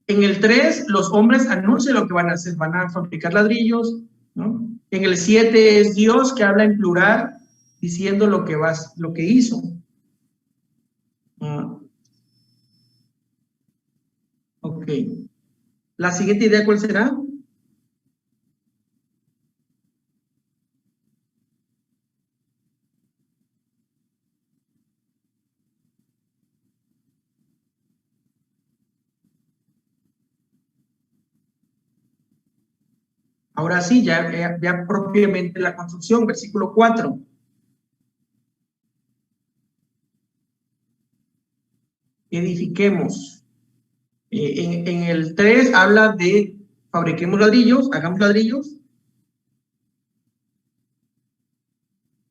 Speaker 1: En el 3, los hombres anuncian lo que van a hacer. Van a fabricar ladrillos, ¿no? En el 7 es Dios que habla en plural, diciendo lo que hizo. Ok. ¿La siguiente idea cuál será? Ahora sí, ya propiamente la construcción, versículo 4. Edifiquemos. En el 3 habla de fabriquemos ladrillos, hagamos ladrillos.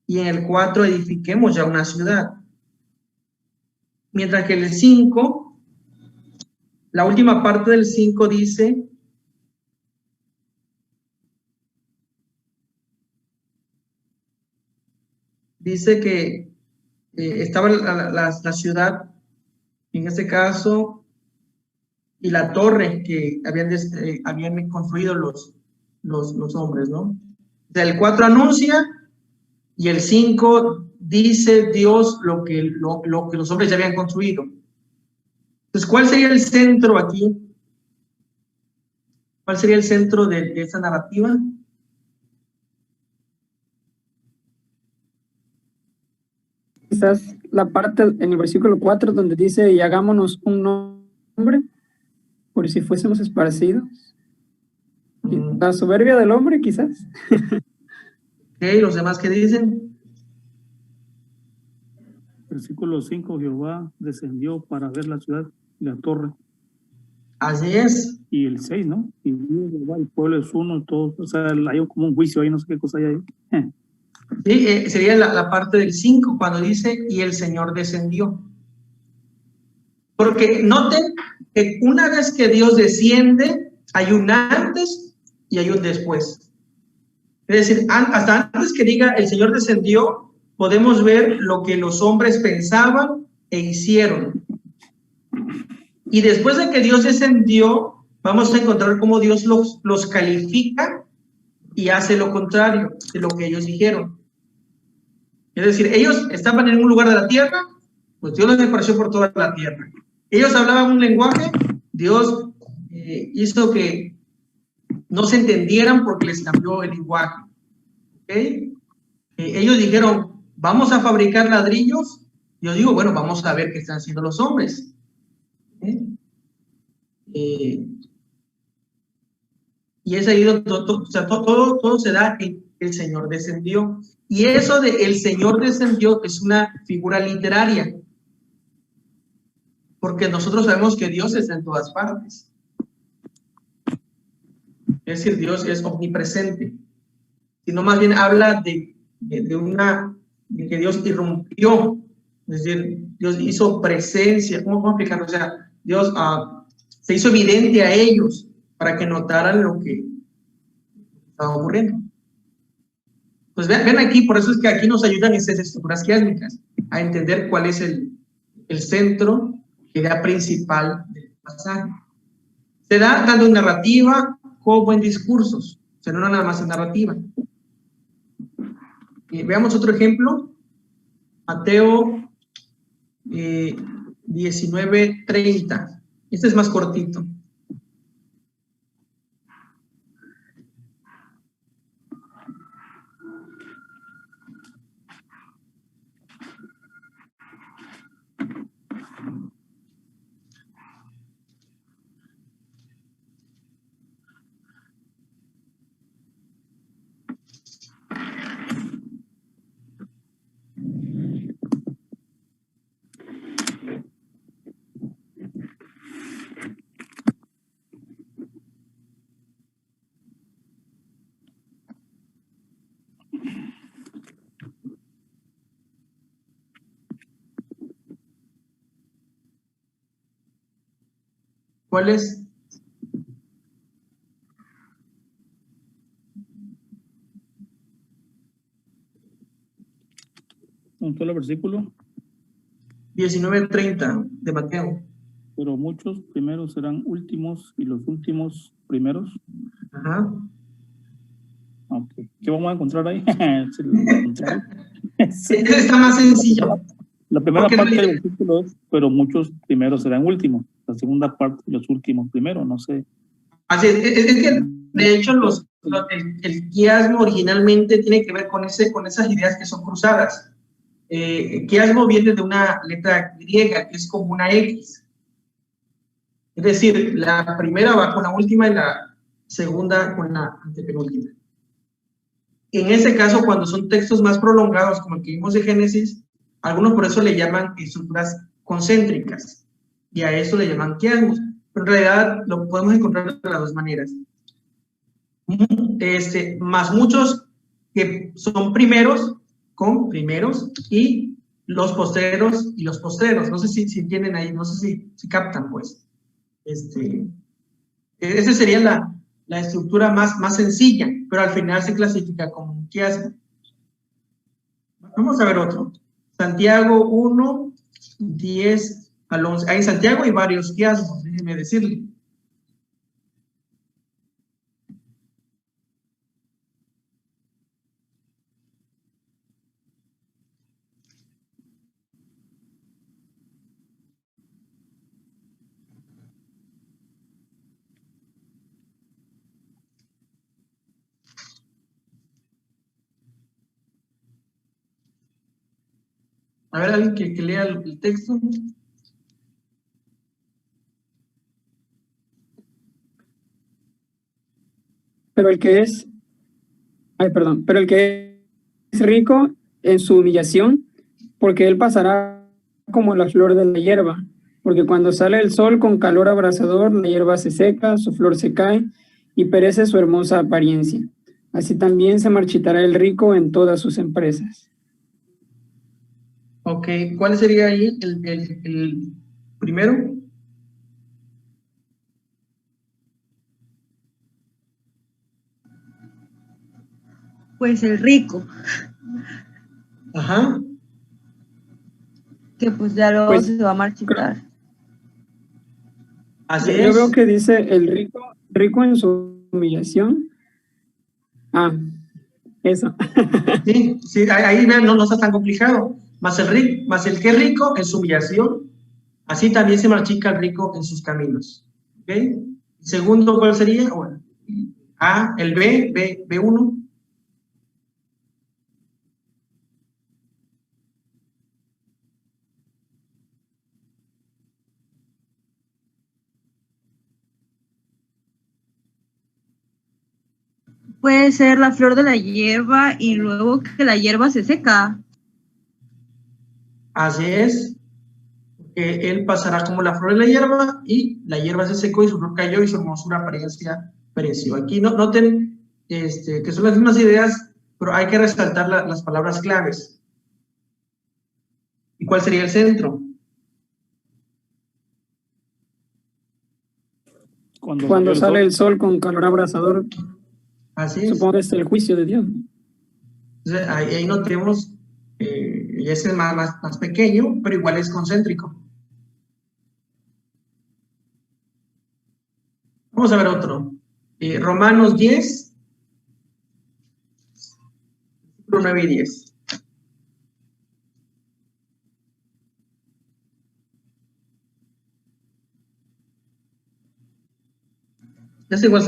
Speaker 1: Y en el 4 edifiquemos ya una ciudad. Mientras que el 5, la última parte del 5 dice, que estaba la ciudad, en este caso, y la torre que habían construido los hombres, ¿no? O sea, el 4 anuncia y el 5 dice Dios lo que los hombres ya habían construido. Entonces, ¿cuál sería el centro aquí? ¿Cuál sería el centro de esa narrativa?
Speaker 2: Quizás la parte en el versículo 4 donde dice, y hagámonos un nombre, por si fuésemos esparcidos. La soberbia del hombre, quizás.
Speaker 1: Ok, ¿los demás qué dicen?
Speaker 5: Versículo 5, Jehová descendió para ver la ciudad y la torre.
Speaker 1: Así es.
Speaker 5: Y el 6, ¿no? Y Jehová, el pueblo es uno, todos, o sea, hay como un juicio ahí, no sé qué cosa hay ahí.
Speaker 1: Sí, sería la parte del 5, cuando dice, y el Señor descendió. Porque noten que una vez que Dios desciende, hay un antes y hay un después. Es decir, hasta antes que diga el Señor descendió, podemos ver lo que los hombres pensaban e hicieron. Y después de que Dios descendió, vamos a encontrar cómo Dios los califica y hace lo contrario de lo que ellos dijeron. Es decir, ellos estaban en un lugar de la tierra, pues Dios los esparció por toda la tierra. Ellos hablaban un lenguaje, Dios hizo que no se entendieran porque les cambió el lenguaje. ¿Okay? Ellos dijeron, vamos a fabricar ladrillos. Yo digo, bueno, vamos a ver qué están haciendo los hombres. Y es ahí donde todo se da en el Señor descendió. Y eso de el Señor descendió es una figura literaria. porque nosotros sabemos que Dios está en todas partes. Es decir, Dios es omnipresente, sino más bien habla de que Dios irrumpió, es decir, Dios hizo presencia. ¿Cómo explicarlo? O sea, Dios se hizo evidente a ellos para que notaran lo que estaba ocurriendo. Pues ven aquí, por eso es que aquí nos ayudan esas estructuras quiásmicas a entender cuál es el centro, la idea principal del pasaje. Se da tanto en narrativa como en discursos, o sea, no nada más en narrativa. Veamos otro ejemplo, Mateo 19:30. Este es más cortito. ¿Cuál es?
Speaker 5: Un solo versículo.
Speaker 1: 19:30 de Mateo.
Speaker 5: Pero muchos primeros serán últimos y los últimos primeros.
Speaker 1: Ajá.
Speaker 5: Okay. ¿Qué vamos a encontrar ahí?
Speaker 1: Sí, está más sencillo.
Speaker 5: La primera
Speaker 1: Porque
Speaker 5: parte del versículo es, pero muchos primeros serán últimos. La segunda parte, los últimos primeros, no sé.
Speaker 1: Así es que, de hecho, el quiasmo originalmente tiene que ver con esas ideas que son cruzadas. Quiasmo viene de una letra griega, que es como una X. Es decir, la primera va con la última y la segunda con la antepenúltima. En ese caso, cuando son textos más prolongados, como el que vimos de Génesis, algunos por eso le llaman estructuras concéntricas, y a eso le llaman quiasmos. Pero en realidad lo podemos encontrar de las dos maneras. Más muchos que son primeros, con primeros, y los posteros y los postreros. No sé si tienen ahí, no sé si captan, pues. Esa sería la estructura más sencilla, pero al final se clasifica como un quiasmo. Vamos a ver otro. Santiago 1, 10 al 11. En Santiago hay varios quiasmos, déjenme decirle. A ver, alguien que lea el texto.
Speaker 2: Pero el que es rico en su humillación, porque él pasará como la flor de la hierba, porque cuando sale el sol con calor abrasador, la hierba se seca, su flor se cae y perece su hermosa apariencia. Así también se marchitará el rico en todas sus empresas.
Speaker 1: Ok, ¿cuál sería ahí el primero?
Speaker 4: Pues el rico,
Speaker 1: Ajá.
Speaker 4: que pues ya luego
Speaker 2: Pues,
Speaker 4: se va a marchitar.
Speaker 1: Así
Speaker 2: Yo
Speaker 1: es.
Speaker 2: veo que dice el rico en su humillación. Eso.
Speaker 1: Sí, ahí vean, no está tan complicado. Más el que es rico en su humillación, así también se marchica el rico en sus caminos. ¿Ok? Segundo, ¿cuál sería? Bueno, el B1.
Speaker 4: Puede ser la flor de la hierba y luego que la hierba se seca.
Speaker 1: Así es. Él pasará como la flor de la hierba, y la hierba se secó y su flor cayó y su hermosura pereció. Aquí noten que son las mismas ideas, pero hay que resaltar las palabras claves. ¿Y cuál sería el centro?
Speaker 2: Cuando sale el sol con calor abrasador,
Speaker 1: Así es.
Speaker 2: supongo que es el juicio de Dios.
Speaker 1: Entonces, ahí notemos, y ese es más pequeño, pero igual es concéntrico. Vamos a ver otro. Romanos 10, 9 y 10. Este igual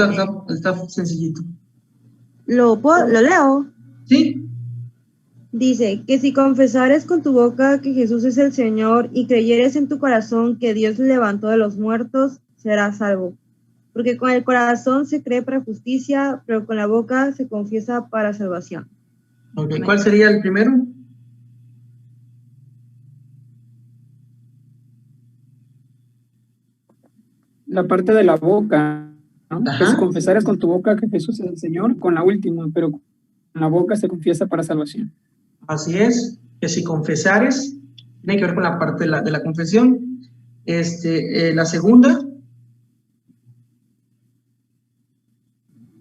Speaker 1: está sencillito.
Speaker 3: ¿Lo leo?
Speaker 1: ¿Sí?
Speaker 3: Dice que si confesares con tu boca que Jesús es el Señor y creyeres en tu corazón que Dios le levantó de los muertos, serás salvo. Porque con el corazón se cree para justicia, pero con la boca se confiesa para salvación.
Speaker 1: Okay. ¿Cuál sería el primero?
Speaker 2: La parte de la boca, ¿no?
Speaker 1: Ajá.
Speaker 2: Que si confesares con tu boca que Jesús es el Señor, con la última, pero con la boca se confiesa para salvación.
Speaker 1: Así es, que si confesares, tiene que ver con la parte de la confesión. La segunda.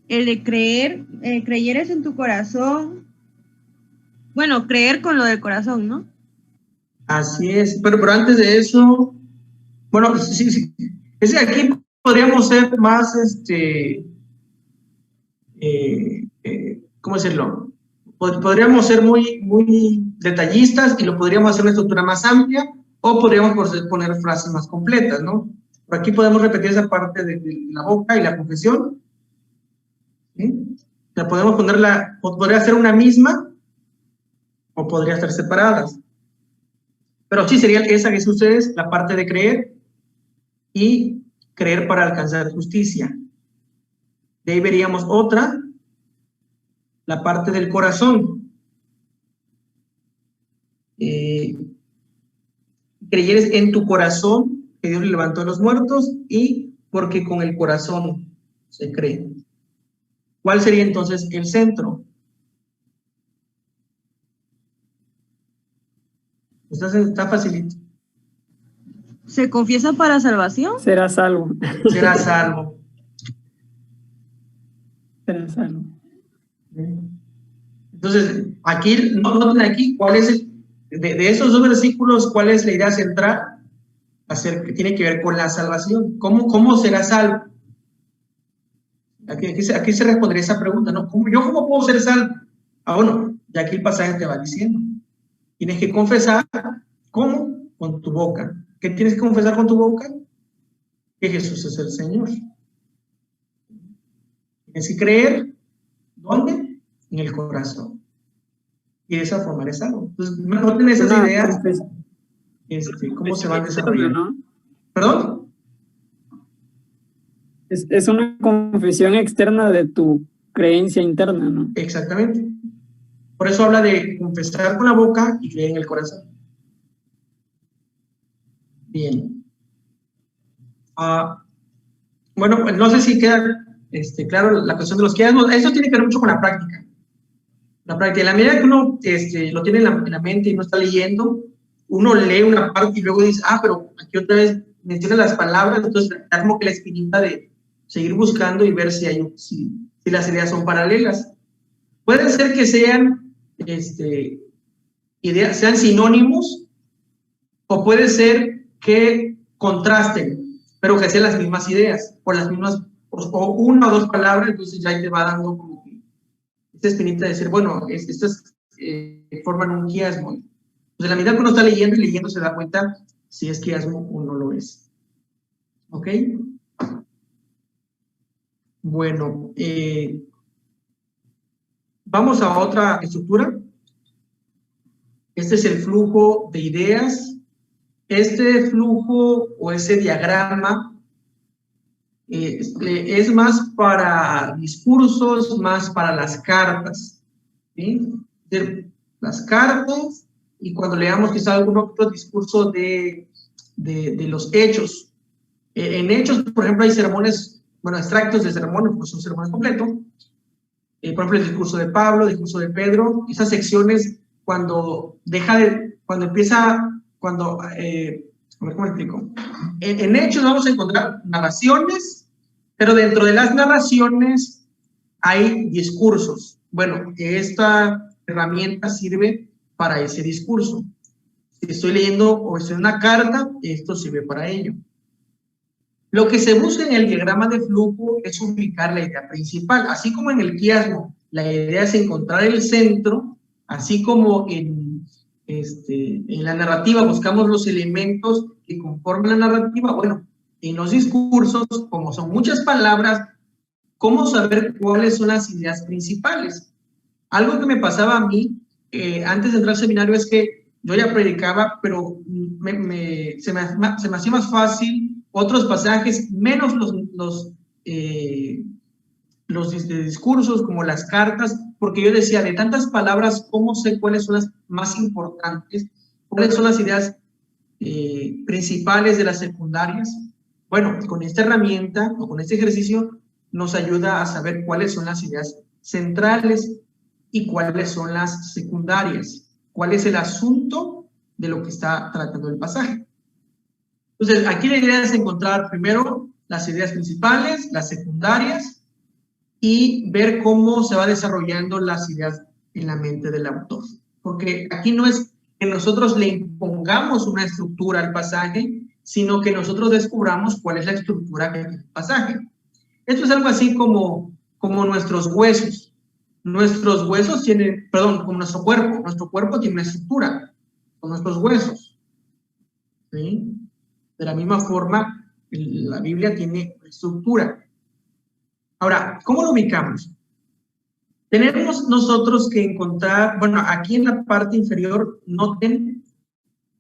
Speaker 4: El de creyeres en tu corazón. Bueno, creer con lo del corazón, ¿no?
Speaker 1: Así es, pero antes de eso, bueno, sí. Es que aquí podríamos ser más, ¿cómo decirlo? Podríamos ser muy detallistas y lo podríamos hacer una estructura más amplia, o podríamos poner frases más completas, ¿no? Por aquí podemos repetir esa parte de la boca y la confesión. ¿Sí? La podemos podría ser una misma, o podría estar separadas. Pero sí sería esa que es ustedes, la parte de creer y creer para alcanzar justicia. De ahí veríamos otra, la parte del corazón. Creyeres en tu corazón que Dios le levantó a los muertos, y porque con el corazón se cree. ¿Cuál sería entonces el centro? Está facilito.
Speaker 4: ¿Se confiesa para salvación?
Speaker 2: Será salvo.
Speaker 1: Será salvo.
Speaker 2: Será salvo.
Speaker 1: Entonces, aquí, noten aquí cuál es de esos dos versículos, cuál es la idea central, que tiene que ver con la salvación. ¿Cómo será salvo? Aquí se respondería esa pregunta, ¿no? ¿Cómo puedo ser salvo? Bueno, ya aquí el pasaje te va diciendo. Tienes que confesar, ¿cómo? Con tu boca. ¿Qué tienes que confesar con tu boca? Que Jesús es el Señor. Tienes que creer, ¿dónde? En el corazón. Y de esa forma eres salvo. Entonces, noten esas ideas, cómo se van desarrollando.
Speaker 2: ¿No?
Speaker 1: ¿Perdón?
Speaker 2: Es una confesión externa de tu creencia interna, ¿no?
Speaker 1: Exactamente. Por eso habla de confesar con la boca y creer en el corazón. Bien. Bueno, pues no sé si queda claro la cuestión de los quiasmos. Eso tiene que ver mucho con la práctica. La práctica. En la medida que uno lo tiene en la mente y no está leyendo, uno lee una parte y luego dice, pero aquí otra vez menciona las palabras, entonces da como que la espinita de seguir buscando y ver si las ideas son paralelas. Puede ser que sean ideas, sean sinónimos, o puede ser que contrasten, pero que sean las mismas ideas, o las mismas, o una o dos palabras, entonces ya te va dando como que esta espinita de decir, bueno, estas forman un quiasmo. Entonces, a la medida que uno está leyendo y leyendo, se da cuenta si es quiasmo o no lo es. ¿Ok? Bueno, vamos a otra estructura. Este es el flujo de ideas. Este flujo o ese diagrama es más para discursos, más para las cartas. ¿Sí? Las cartas, y cuando leamos quizá algún otro discurso de de los hechos. En hechos, por ejemplo, hay sermones, bueno, extractos de sermones, no son sermones completos. Por ejemplo, el discurso de Pablo, el discurso de Pedro, esas secciones cuando empieza, a ver, ¿cómo explico? En hechos vamos a encontrar narraciones, pero dentro de las narraciones hay discursos. Bueno, esta herramienta sirve para ese discurso. Si estoy leyendo o estoy en una carta, esto sirve para ello. Lo que se busca en el diagrama de flujo es ubicar la idea principal, así como en el quiasmo, la idea es encontrar el centro, así como en la narrativa buscamos los elementos que conforman la narrativa. Bueno, en los discursos, como son muchas palabras, ¿cómo saber cuáles son las ideas principales? Algo que me pasaba a mí antes de entrar al seminario es que yo ya predicaba, pero se me hacía más fácil otros pasajes, menos los discursos como las cartas, porque yo decía, de tantas palabras, ¿cómo sé cuáles son las más importantes? ¿Cuáles son las ideas principales de las secundarias? Bueno, con esta herramienta o con este ejercicio nos ayuda a saber cuáles son las ideas centrales y cuáles son las secundarias. ¿Cuál es el asunto de lo que está tratando el pasaje? Entonces, aquí la idea es encontrar primero las ideas principales, las secundarias, y ver cómo se va desarrollando las ideas en la mente del autor. Porque aquí no es que nosotros le impongamos una estructura al pasaje, sino que nosotros descubramos cuál es la estructura que tiene el pasaje. Esto es algo así como nuestros huesos. Nuestros huesos tienen, perdón, como nuestro cuerpo tiene una estructura, con nuestros huesos. ¿Sí? De la misma forma, la Biblia tiene estructura. Ahora, ¿cómo lo ubicamos? Tenemos nosotros que encontrar, bueno, aquí en la parte inferior, noten,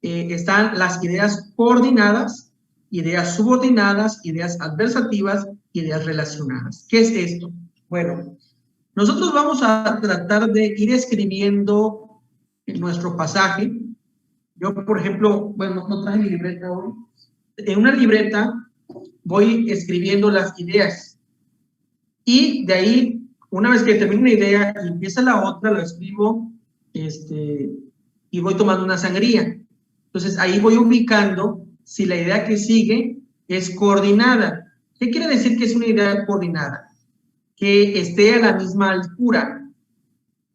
Speaker 1: están las ideas coordinadas, ideas subordinadas, ideas adversativas, ideas relacionadas. ¿Qué es esto? Bueno, nosotros vamos a tratar de ir escribiendo en nuestro pasaje. Yo, por ejemplo, bueno, no traje mi libreta hoy. En una libreta voy escribiendo las ideas. Y de ahí, una vez que termino una idea y empieza la otra, lo escribo y voy tomando una sangría. Entonces, ahí voy ubicando si la idea que sigue es coordinada. ¿Qué quiere decir que es una idea coordinada? Que esté a la misma altura.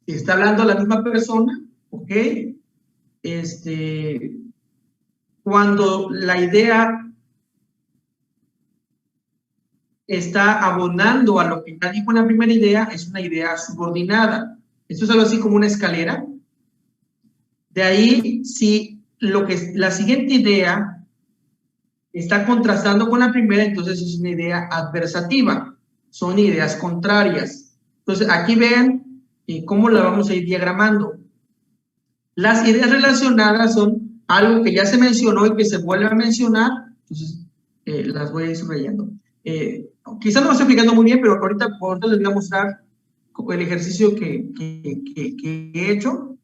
Speaker 1: Si está hablando la misma persona, ¿ok? Cuando la idea está abonando a lo que ya dijo en la primera idea, es una idea subordinada. Esto es algo así como una escalera. De ahí, si la siguiente idea está contrastando con la primera, entonces es una idea adversativa. Son ideas contrarias. Entonces, aquí vean cómo la vamos a ir diagramando. Las ideas relacionadas son algo que ya se mencionó y que se vuelve a mencionar, entonces las voy a ir subrayando. Quizás no lo estoy explicando muy bien, pero ahorita les voy a mostrar el ejercicio que he hecho.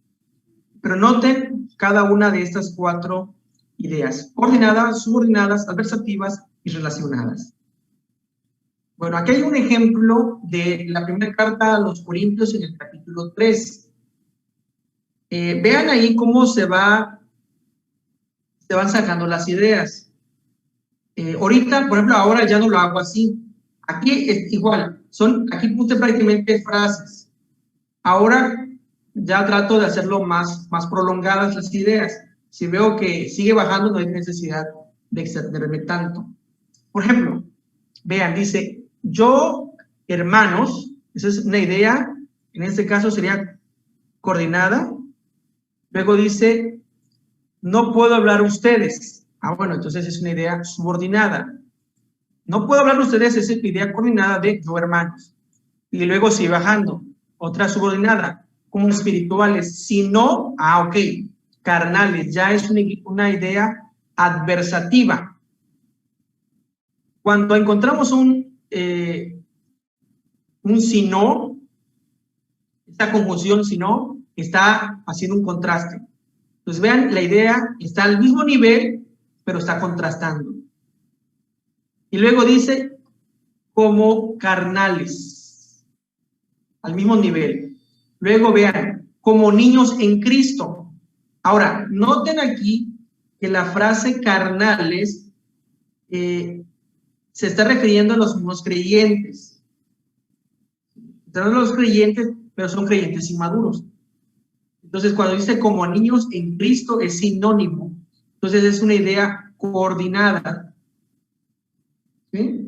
Speaker 1: Pero noten cada una de estas 4 ideas: coordinadas, subordinadas, adversativas y relacionadas. Bueno, aquí hay un ejemplo de la primera carta a los Corintios en el capítulo 3. Vean ahí cómo se van sacando las ideas. Ahorita, por ejemplo, ahora ya no lo hago así. Aquí es igual, aquí puse prácticamente frases. Ahora ya trato de hacerlo más prolongadas las ideas. Si veo que sigue bajando, no hay necesidad de extenderme tanto. Por ejemplo, vean, dice, yo, hermanos, esa es una idea, en este caso sería coordinada. Luego dice, no puedo hablar ustedes. Bueno, entonces es una idea subordinada. No puedo hablar ustedes, es una idea coordinada de yo, hermanos. Y luego sigue bajando. Otra subordinada, como espirituales. Si no, ok, carnales, ya es una idea adversativa. Cuando encontramos un si no, esta conjunción si no, está haciendo un contraste. Entonces vean, la idea está al mismo nivel, pero está contrastando. Y luego dice, como carnales, al mismo nivel. Luego vean, como niños en Cristo. Ahora, noten aquí que la frase carnales se está refiriendo a los mismos creyentes. Están los creyentes, pero son creyentes inmaduros. Entonces, cuando dice como niños en Cristo es sinónimo. Entonces, es una idea coordinada. ¿Sí?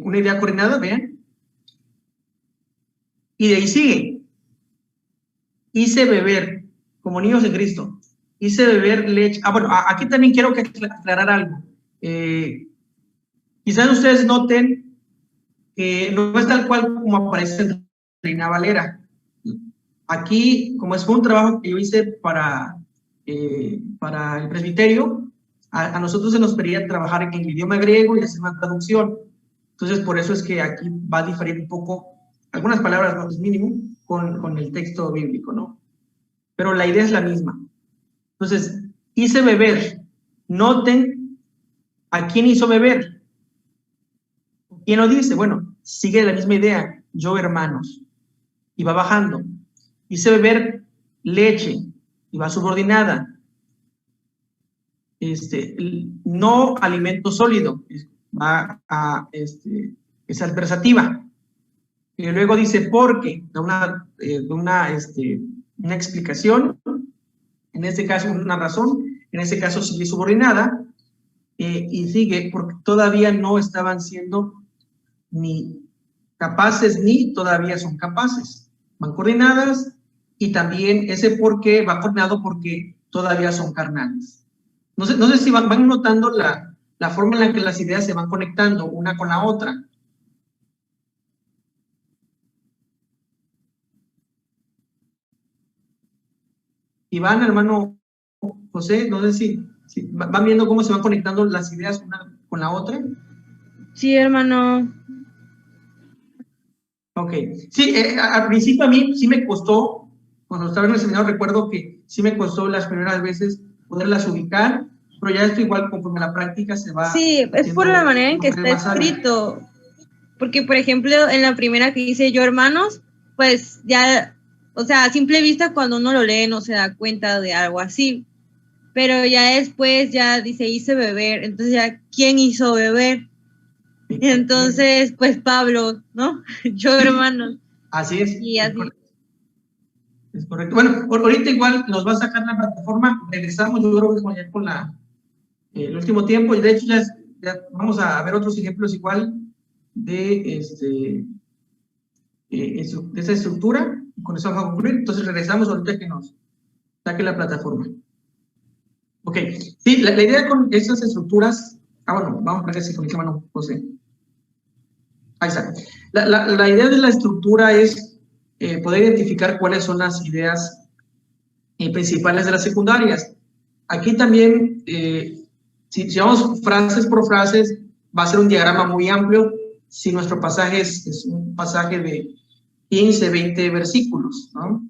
Speaker 1: Una idea coordinada, vean. Y de ahí sigue. Hice beber, como niños en Cristo. Hice beber leche. Bueno, aquí también quiero aclarar algo. Quizás ustedes noten que no es tal cual como aparece en Reina Valera. Aquí, como fue un trabajo que yo hice para el presbiterio, a nosotros se nos pedía trabajar en el idioma griego y hacer una traducción. Entonces, por eso es que aquí va a diferir un poco, algunas palabras, no es mínimo, con el texto bíblico, ¿no? Pero la idea es la misma. Entonces, hice beber. Noten a quién hizo beber. ¿Quién lo dice? Bueno, sigue la misma idea. Yo, hermanos. Y va bajando. Hice beber leche. Y va subordinada. No alimento sólido. Va a, es adversativa. Y luego dice porque, da una explicación, en este caso una razón, en este caso sigue subordinada, y sigue porque todavía no estaban siendo ni capaces ni todavía son capaces. Van coordinadas y también ese porque va coordinado porque todavía son carnales. No sé si van notando la forma en la que las ideas se van conectando una con la otra. Iván, hermano José, no sé si van viendo cómo se van conectando las ideas una con la otra.
Speaker 4: Sí, hermano.
Speaker 1: Ok. Sí, al principio a mí sí me costó, cuando estaba en el seminario recuerdo que sí me costó las primeras veces poderlas ubicar, pero ya esto igual conforme a la práctica se va.
Speaker 4: Sí, es por la manera en que está escrito. Porque, por ejemplo, en la primera que dice yo, hermanos, pues ya, o sea, a simple vista cuando uno lo lee no se da cuenta de algo así. Pero ya después ya dice hice beber, entonces ya, ¿quién hizo beber? Entonces, pues Pablo, ¿no? Yo, hermanos.
Speaker 1: Así es.
Speaker 4: Y así.
Speaker 1: Es correcto. Bueno, ahorita igual nos va a sacar la plataforma, regresamos, yo creo que ya con el último tiempo, y de hecho ya vamos a ver otros ejemplos igual de esa estructura, y con eso vamos a concluir. Entonces regresamos ahorita que nos saque la plataforma. Ok, sí, la idea con esas estructuras, bueno, vamos a ver si con mi mano, José. Ahí está. La idea de la estructura es poder identificar cuáles son las ideas principales de las secundarias. Aquí también, si vamos frases por frases, va a ser un diagrama muy amplio. Si nuestro pasaje es un pasaje de 15, 20 versículos, ¿no?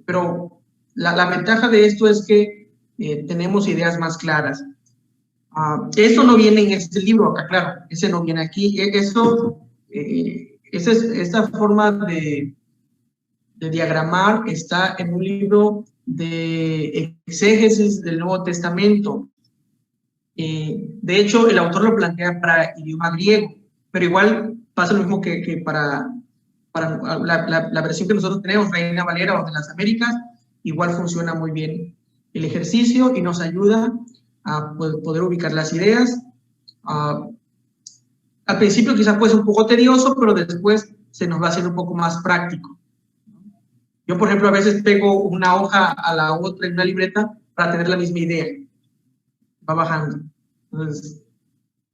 Speaker 1: Pero la ventaja de esto es que tenemos ideas más claras. Eso no viene en este libro, acá, claro, ese no viene aquí. Esta forma de diagramar está en un libro de exégesis del Nuevo Testamento. De hecho, el autor lo plantea para idioma griego, pero igual pasa lo mismo que para la versión que nosotros tenemos, Reina Valera o de las Américas, igual funciona muy bien el ejercicio y nos ayuda a poder ubicar las ideas. Al principio quizás puede ser un poco tedioso, pero después se nos va haciendo un poco más práctico. Yo, por ejemplo, a veces pego una hoja a la otra en una libreta para tener la misma idea. Va bajando. Entonces,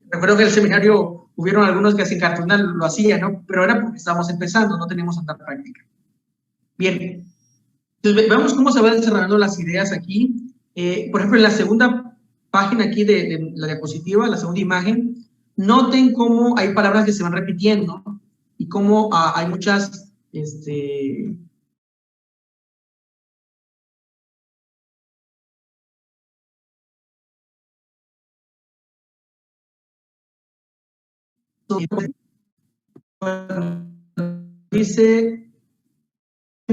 Speaker 1: recuerdo que en el seminario hubieron algunos que sin cartonal lo hacían, ¿no? Pero era porque estábamos empezando, no teníamos tanta práctica. Bien. Entonces, vemos cómo se van desarrollando las ideas aquí. Por ejemplo, en la segunda página aquí de la diapositiva, la segunda imagen, noten cómo hay palabras que se van repitiendo y cómo hay muchas dice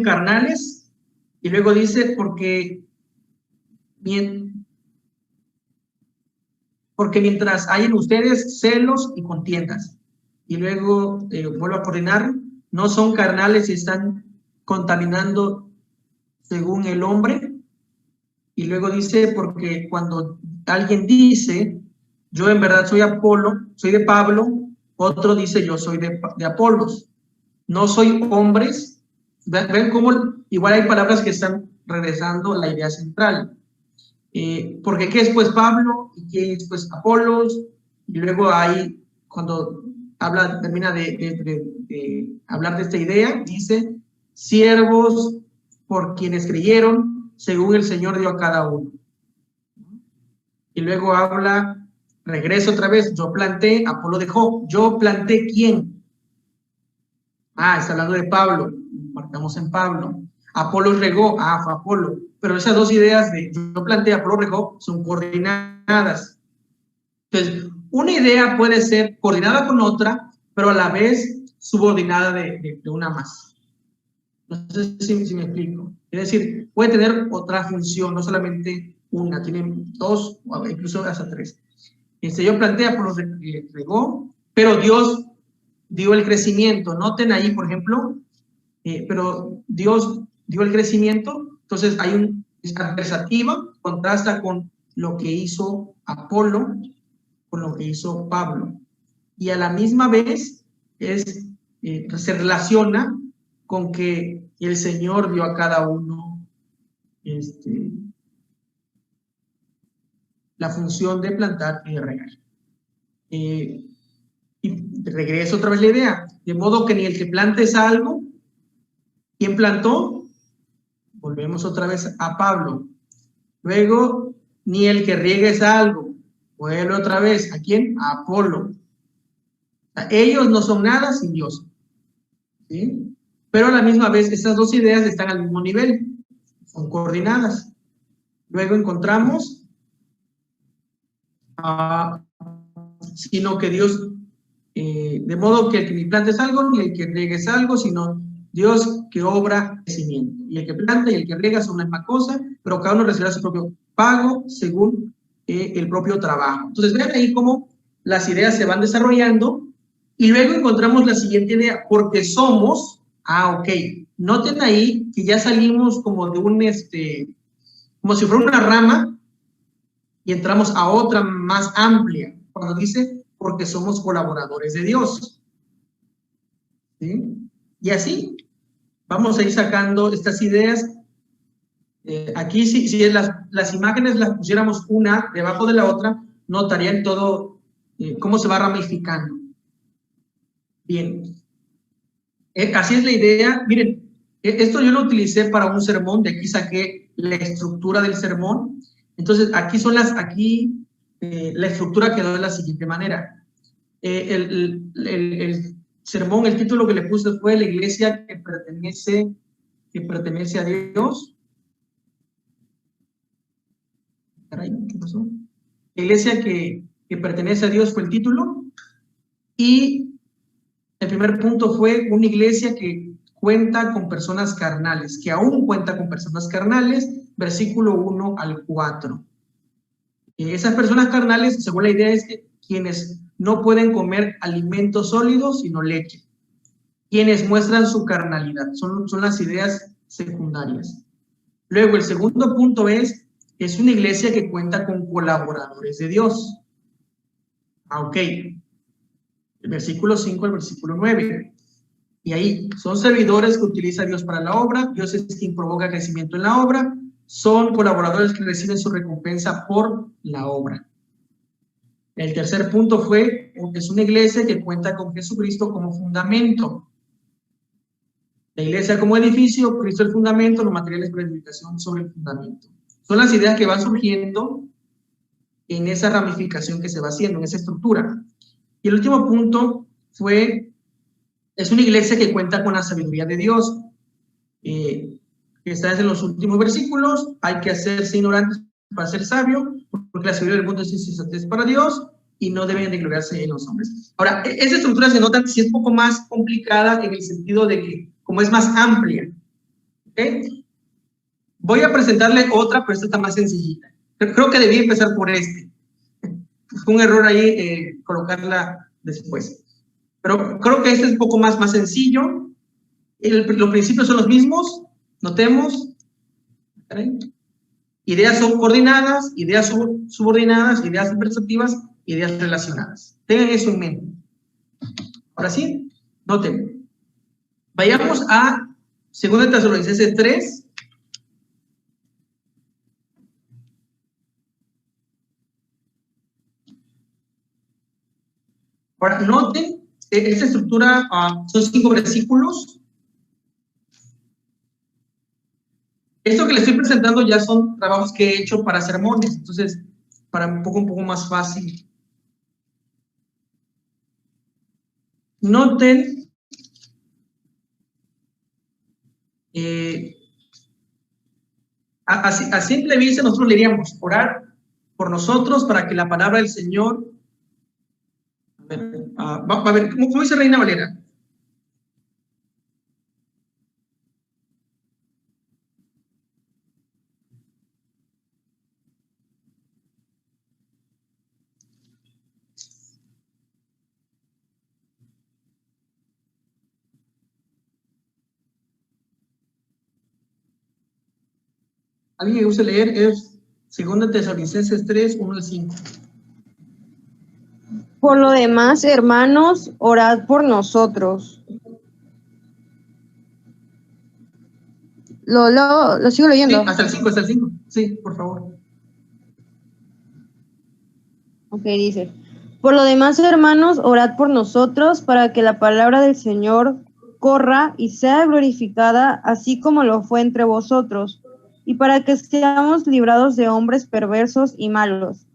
Speaker 1: carnales, y luego dice porque mientras hay en ustedes celos y contiendas, y luego vuelvo a coordinar, no son carnales y están contaminando según el hombre. Y luego dice, porque cuando alguien dice, yo en verdad soy Apolo, soy de Pablo, otro dice, yo soy de Apolos. No soy hombres. Ven cómo igual hay palabras que están regresando a la idea central. Porque ¿qué es pues Pablo? ¿Y qué es pues Apolos? Y luego hay, cuando termina de hablar de esta idea, dice, siervos por quienes creyeron, según el Señor dio a cada uno. Y luego habla, regreso otra vez, yo planté, Apolo dejó. ¿Yo planté quién? Está hablando de Pablo, marcamos en Pablo. Apolo regó, fue Apolo. Pero esas dos ideas de yo planté, Apolo regó, son coordinadas. Entonces, una idea puede ser coordinada con otra, pero a la vez subordinada de una más. No sé si me explico. Es decir, puede tener otra función, no solamente una, tiene dos o incluso hasta tres. Yo planteé, Apolo regó, pero Dios dio el crecimiento. Noten ahí, por ejemplo, pero Dios dio el crecimiento, entonces hay es adversativa, contrasta con lo que hizo Apolo, con lo que hizo Pablo. Y a la misma vez se relaciona con que el Señor dio a cada uno la función de plantar y de regar. Y regreso otra vez la idea, de modo que ni el que plante es algo. ¿Quién plantó? Volvemos otra vez a Pablo. Luego, ni el que riega es algo. Vuelve otra vez. ¿A quién? A Apolo. O sea, ellos no son nada sin Dios. ¿Sí? Pero a la misma vez, estas dos ideas están al mismo nivel. Son coordinadas. Luego encontramos, sino que Dios, de modo que el que ni planta es algo, ni el que riega es algo, sino Dios que obra crecimiento. Y el que planta y el que riega son la misma cosa, pero cada uno recibirá su propio pago según el propio trabajo. Entonces, vean ahí cómo las ideas se van desarrollando y luego encontramos la siguiente idea, porque somos, ok, noten ahí que ya salimos como de un, como si fuera una rama y entramos a otra más amplia, cuando dice, porque somos colaboradores de Dios. ¿Sí? Y así vamos a ir sacando estas ideas. Aquí si las imágenes las pusiéramos una debajo de la otra, notarían todo cómo se va ramificando. Bien. Así es la idea. Miren, esto yo lo utilicé para un sermón, de aquí saqué la estructura del sermón. Entonces, aquí la estructura quedó de la siguiente manera. El sermón, el título que le puse fue La iglesia que pertenece a Dios. Caray, ¿qué pasó? La iglesia que pertenece a Dios fue el título. Y el primer punto fue una iglesia que cuenta con personas carnales, que aún cuenta con personas carnales, versículo 1 al 4. Esas personas carnales, según la idea, es que quienes no pueden comer alimentos sólidos, sino leche. Quienes muestran su carnalidad, son las ideas secundarias. Luego, el segundo punto es una iglesia que cuenta con colaboradores de Dios. Ok. El versículo 5 al versículo 9. Y ahí, son servidores que utiliza Dios para la obra, Dios es quien provoca crecimiento en la obra, son colaboradores que reciben su recompensa por la obra. El tercer punto es una iglesia que cuenta con Jesucristo como fundamento. La iglesia como edificio, Cristo el fundamento, los materiales para edificación sobre el fundamento. Son las ideas que van surgiendo en esa ramificación que se va haciendo, en esa estructura. Y el último punto es una iglesia que cuenta con la sabiduría de Dios. Que está en los últimos versículos, hay que hacerse ignorantes para ser sabio, porque la sabiduría del mundo es insensatez para Dios, y no deben de gloriarse en los hombres. Ahora, esa estructura se nota que sí es un poco más complicada en el sentido de que, como es más amplia, ¿okay? Voy a presentarle otra, pero esta está más sencillita. Creo que debí empezar por este. Fue un error ahí colocarla después. Pero creo que este es un poco más sencillo. Los principios son los mismos, notemos. ¿Okay? Ideas son coordinadas, ideas subordinadas, ideas imperceptivas, ideas relacionadas. Tengan eso en mente. Ahora sí, noten. Vayamos a 2 Tesalonicenses 3. Ahora, noten, esta estructura son 5 versículos. Esto que les estoy presentando ya son trabajos que he hecho para sermones, entonces, para un poco más fácil. Noten, a simple vista nosotros leeríamos, orar por nosotros para que la palabra del Señor, a ver, ¿cómo dice Reina Valera? ¿Alguien que guste leer? Es 2 Tesalonicenses 3, 1 al 5.
Speaker 3: Por lo demás, hermanos, orad por nosotros. Lo sigo leyendo.
Speaker 1: Sí, hasta el 5. Sí, por favor.
Speaker 3: Ok, dice. Por lo demás, hermanos, orad por nosotros para que la palabra del Señor corra y sea glorificada, así como lo fue entre vosotros, y para que seamos librados de hombres perversos y malos.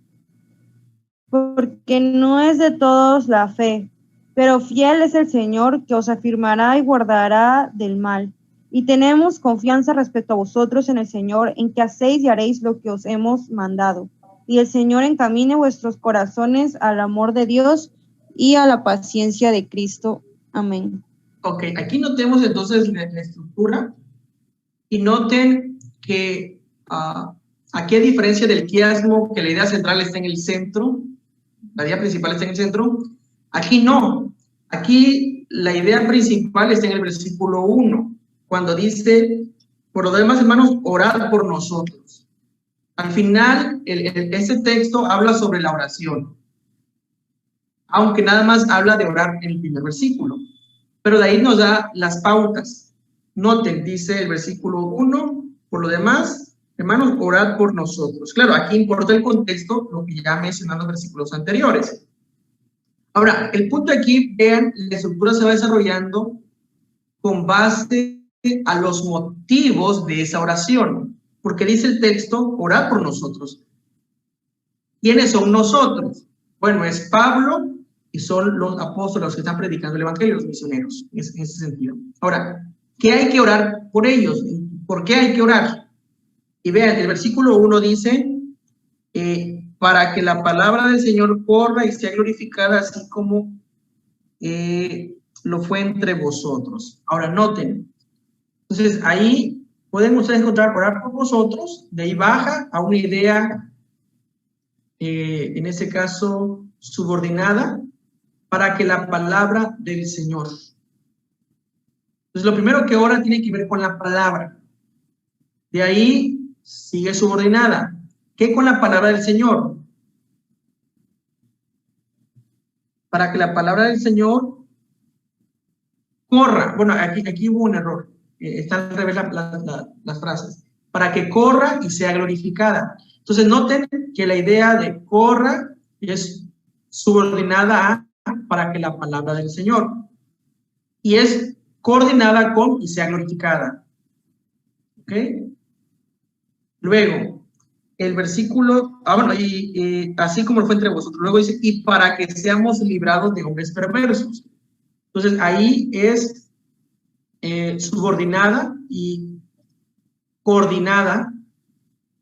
Speaker 3: Porque no es de todos la fe, pero fiel es el Señor que os afirmará y guardará del mal. Y tenemos confianza respecto a vosotros en el Señor, en que hacéis y haréis lo que os hemos mandado. Y el Señor encamine vuestros corazones al amor de Dios y a la paciencia de Cristo. Amén.
Speaker 1: Ok, aquí notemos entonces la estructura y noten que aquí a diferencia del quiasmo, que la idea central está en el centro, la idea principal está en el centro, aquí no. Aquí la idea principal está en el versículo 1, cuando dice, por lo demás, hermanos, orad por nosotros. Al final, ese texto habla sobre la oración, aunque nada más habla de orar en el primer versículo. Pero de ahí nos da las pautas. Noten, dice el versículo 1, por lo demás, hermanos, orad por nosotros. Claro, aquí importa el contexto, lo que ya mencioné en los versículos anteriores. Ahora, el punto aquí, vean, la estructura se va desarrollando con base a los motivos de esa oración. Porque dice el texto, orad por nosotros. ¿Quiénes son nosotros? Bueno, es Pablo y son los apóstoles los que están predicando el evangelio, los misioneros, en ese sentido. Ahora, ¿qué hay que orar por ellos? ¿Por qué hay que orar? Y vean, el versículo 1 dice, para que la palabra del Señor corra y sea glorificada, así como lo fue entre vosotros. Ahora, noten. Entonces, ahí pueden ustedes encontrar orar por vosotros, de ahí baja a una idea, en este caso, subordinada, para que la palabra del Señor. Entonces, lo primero que ora tiene que ver con la palabra. De ahí sigue subordinada. ¿Qué con la palabra del Señor? Para que la palabra del Señor corra. Bueno, aquí hubo un error. Están al revés las frases. Para que corra y sea glorificada. Entonces, noten que la idea de corra es subordinada a para que la palabra del Señor. Y es coordinada con y sea glorificada. ¿Ok? Luego, el versículo, bueno, así como lo fue entre vosotros. Luego dice, y para que seamos librados de hombres perversos. Entonces, ahí es subordinada y coordinada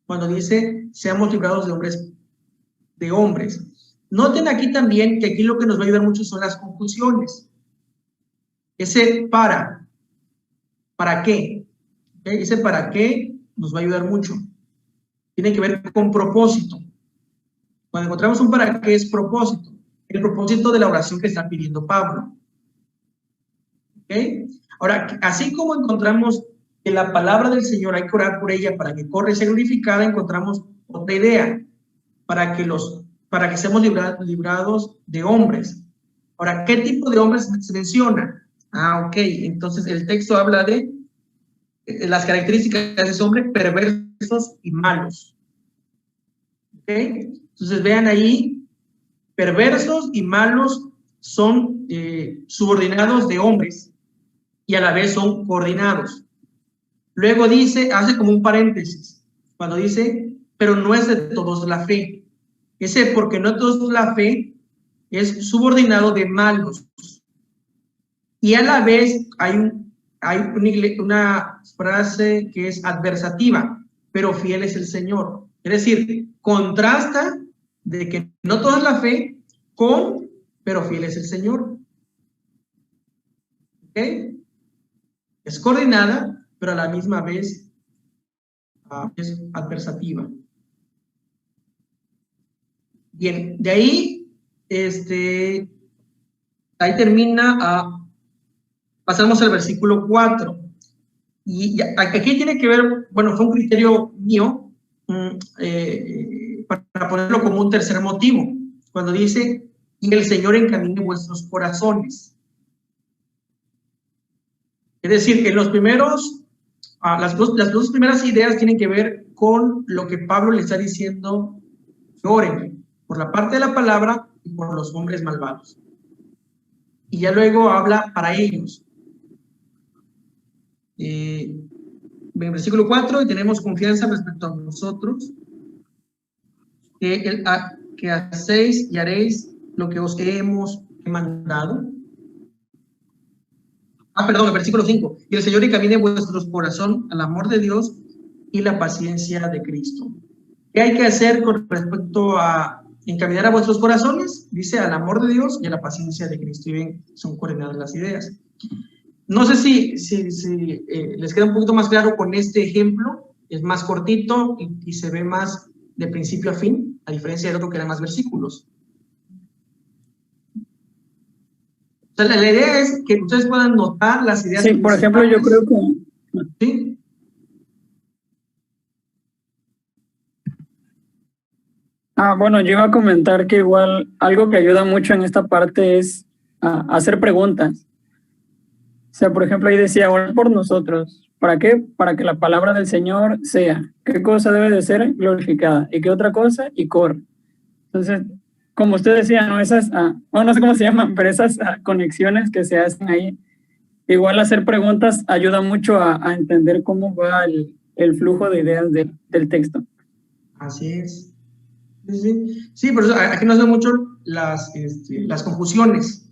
Speaker 1: cuando dice, seamos librados de hombres. Noten aquí también que aquí lo que nos va a ayudar mucho son las conjunciones. Ese ¿para qué? ¿Okay? Ese ¿para qué? Nos va a ayudar mucho. Tiene que ver con propósito. Cuando encontramos un ¿para qué? Es propósito. El propósito de la oración que está pidiendo Pablo. ¿Okay? Ahora, así como encontramos que la palabra del Señor hay que orar por ella para que corra y sea glorificada, encontramos otra idea, para que seamos librados de hombres. Ahora, ¿qué tipo de hombres se menciona? Ah, ok, entonces el texto habla de las características de ese hombre: perversos y malos. ¿Ok? Entonces vean ahí, perversos y malos son subordinados de hombres y a la vez son coordinados. Luego dice, hace como un paréntesis, cuando dice, pero no es de todos la fe. Ese porque no todos la fe es subordinado de malos. Y a la vez hay una frase que es adversativa, pero fiel es el Señor. Es decir, contrasta de que no toda la fe con, pero fiel es el Señor. ¿Ok? Es coordinada, pero a la misma vez es adversativa. Bien, de ahí, ahí termina, pasamos al versículo 4. Y aquí tiene que ver, bueno, fue un criterio mío para ponerlo como un tercer motivo, cuando dice, y el Señor encamine vuestros corazones. Es decir, en los primeros, las dos primeras ideas tienen que ver con lo que Pablo le está diciendo, oren por la parte de la palabra y por los hombres malvados. Y ya luego habla para ellos. En el versículo 4, tenemos confianza respecto a vosotros, que hacéis y haréis lo que os hemos mandado. Perdón, el versículo 5. Y el Señor encamine vuestros corazones al amor de Dios y la paciencia de Cristo. ¿Qué hay que hacer con respecto a encaminar a vuestros corazones? Dice al amor de Dios y a la paciencia de Cristo. Y ven, son coordinadas las ideas. No sé si les queda un poquito más claro con este ejemplo. Es más cortito y se ve más de principio a fin, a diferencia del otro que eran más versículos. O sea, la idea es que ustedes puedan notar las ideas.
Speaker 2: Sí, por ejemplo, yo creo que...
Speaker 1: ¿Sí?
Speaker 2: Bueno, yo iba a comentar que igual algo que ayuda mucho en esta parte es hacer preguntas. O sea, por ejemplo, ahí decía, orar por nosotros. ¿Para qué? Para que la palabra del Señor sea. ¿Qué cosa debe de ser glorificada? ¿Y qué otra cosa? Y corre. Entonces, como usted decía, ¿no? Esas, bueno, no sé cómo se llaman, pero esas conexiones que se hacen ahí, igual hacer preguntas ayuda mucho a entender cómo va el flujo de ideas del texto.
Speaker 1: Así es. Sí, por eso aquí nos ven mucho las confusiones.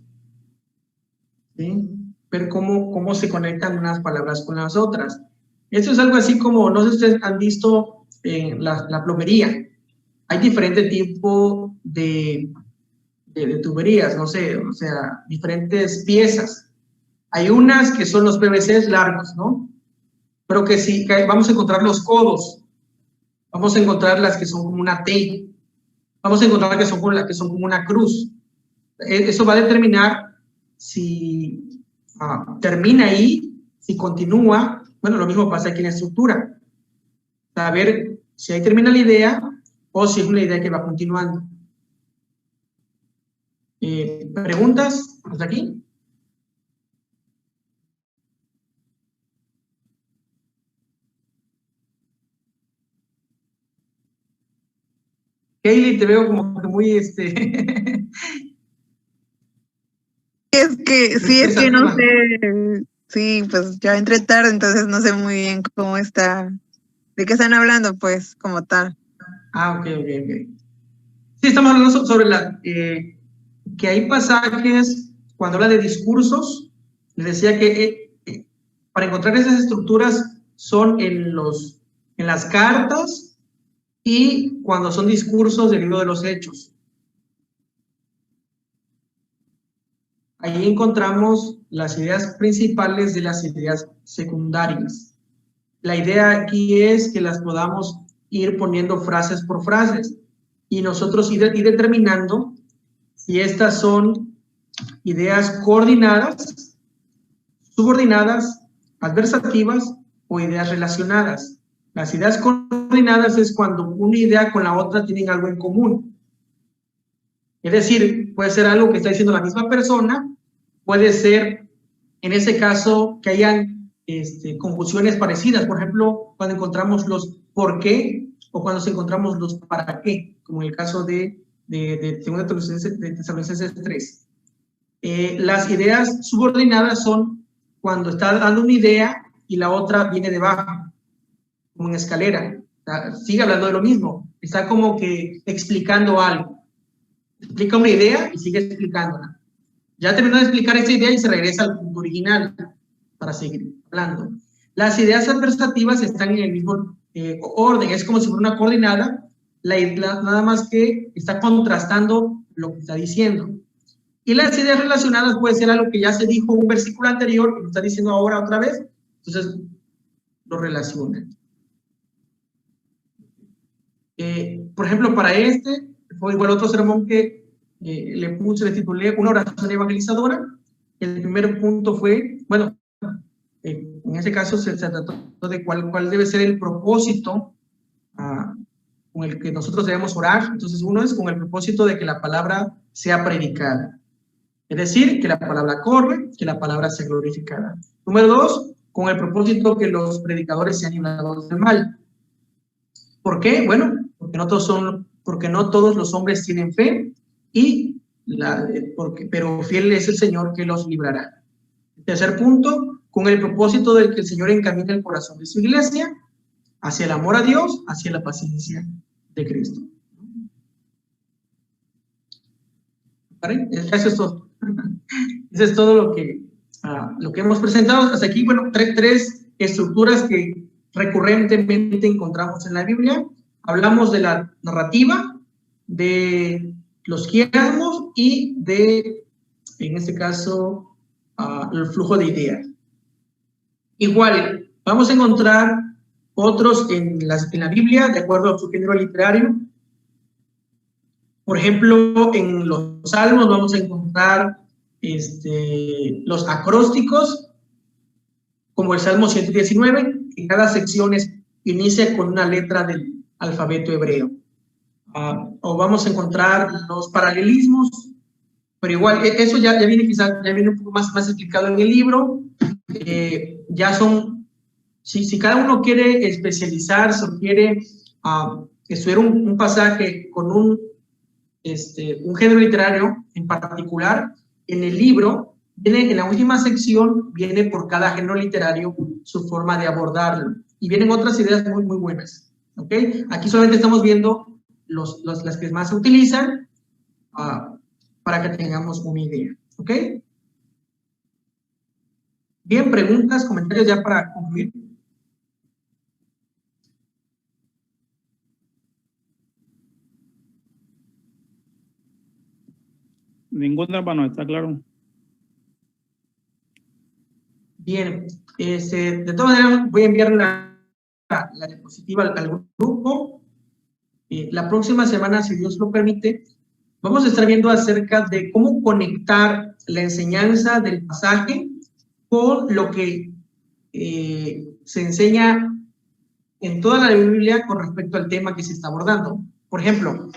Speaker 1: ¿Sí? Ver cómo se conectan unas palabras con las otras. Esto es algo así como, no sé si ustedes han visto la plomería. Hay diferentes tipos de tuberías, no sé, o sea, diferentes piezas. Hay unas que son los PVCs largos, ¿no? Pero que sí, vamos a encontrar los codos, vamos a encontrar las que son como una T, vamos a encontrar las que son como una cruz. Eso va a determinar si termina ahí, si continúa. Bueno, lo mismo pasa aquí en la estructura. Saber si ahí termina la idea o si es una idea que va continuando. ¿Preguntas hasta aquí? Kaylee, te veo como que muy
Speaker 6: Es que no sé, sí, pues ya entré tarde, entonces no sé muy bien cómo está, de qué están hablando, pues, como tal.
Speaker 1: Ok. Sí, estamos hablando sobre que hay pasajes, cuando habla de discursos, les decía que para encontrar esas estructuras son en las cartas y cuando son discursos del libro de los Hechos. ahí encontramos las ideas principales de las ideas secundarias. La idea aquí es que las podamos ir poniendo frases por frases y nosotros ir determinando si estas son ideas coordinadas, subordinadas, adversativas o ideas relacionadas. Las ideas coordinadas es cuando una idea con la otra tienen algo en común. Es decir, puede ser algo que está diciendo la misma persona, puede ser, en ese caso, que hayan conjunciones parecidas. Por ejemplo, cuando encontramos los por qué o cuando encontramos los para qué, como en el caso de 2 Tesalonicenses 3. Las ideas subordinadas son cuando está dando una idea y la otra viene debajo, como en escalera. Sigue hablando de lo mismo, está como que explicando algo. Explica una idea y sigue explicándola. Ya terminó de explicar esa idea y se regresa al punto original para seguir hablando. Las ideas adversativas están en el mismo orden, es como si fuera una coordinada, nada más que está contrastando lo que está diciendo. Y las ideas relacionadas puede ser algo que ya se dijo en un versículo anterior, que lo está diciendo ahora otra vez, entonces lo relacionan. Por ejemplo, para fue igual otro sermón que le titulé una oración evangelizadora. El primer punto fue, bueno, en ese caso se trató de cuál debe ser el propósito con el que nosotros debemos orar. Entonces, uno es con el propósito de que la palabra sea predicada. Es decir, que la palabra corre, que la palabra sea glorificada. Número 2, con el propósito que los predicadores sean librados del mal. ¿Por qué? Bueno, porque no todos los hombres tienen fe, pero fiel es el Señor que los librará. Tercer punto, con el propósito de que el Señor encamine el corazón de su iglesia hacia el amor a Dios, hacia la paciencia de Cristo. Eso es todo. Eso es todo lo que hemos presentado hasta aquí. Bueno, tres estructuras que recurrentemente encontramos en la Biblia. Hablamos de la narrativa, de los quiasmos y en este caso, el flujo de ideas. Igual, vamos a encontrar otros en la Biblia, de acuerdo a su género literario. Por ejemplo, en los Salmos vamos a encontrar los acrósticos, como el Salmo 119, que cada sección inicia con una letra del alfabeto hebreo. O vamos a encontrar los paralelismos, pero igual, eso ya viene un poco más explicado en el libro. Ya son, si cada uno quiere especializarse o quiere estudiar un pasaje con un género literario en particular, en el libro, en la última sección, viene por cada género literario su forma de abordarlo. Y vienen otras ideas muy, muy buenas. ¿Okay? Aquí solamente estamos viendo las que más se utilizan para que tengamos una idea. ¿Ok? Bien, preguntas, comentarios ya para concluir.
Speaker 5: Ninguna, hermano, está claro.
Speaker 1: Bien, de todas maneras voy a enviar la diapositiva al grupo. La próxima semana, si Dios lo permite, vamos a estar viendo acerca de cómo conectar la enseñanza del pasaje con lo que se enseña en toda la Biblia con respecto al tema que se está abordando. Por ejemplo,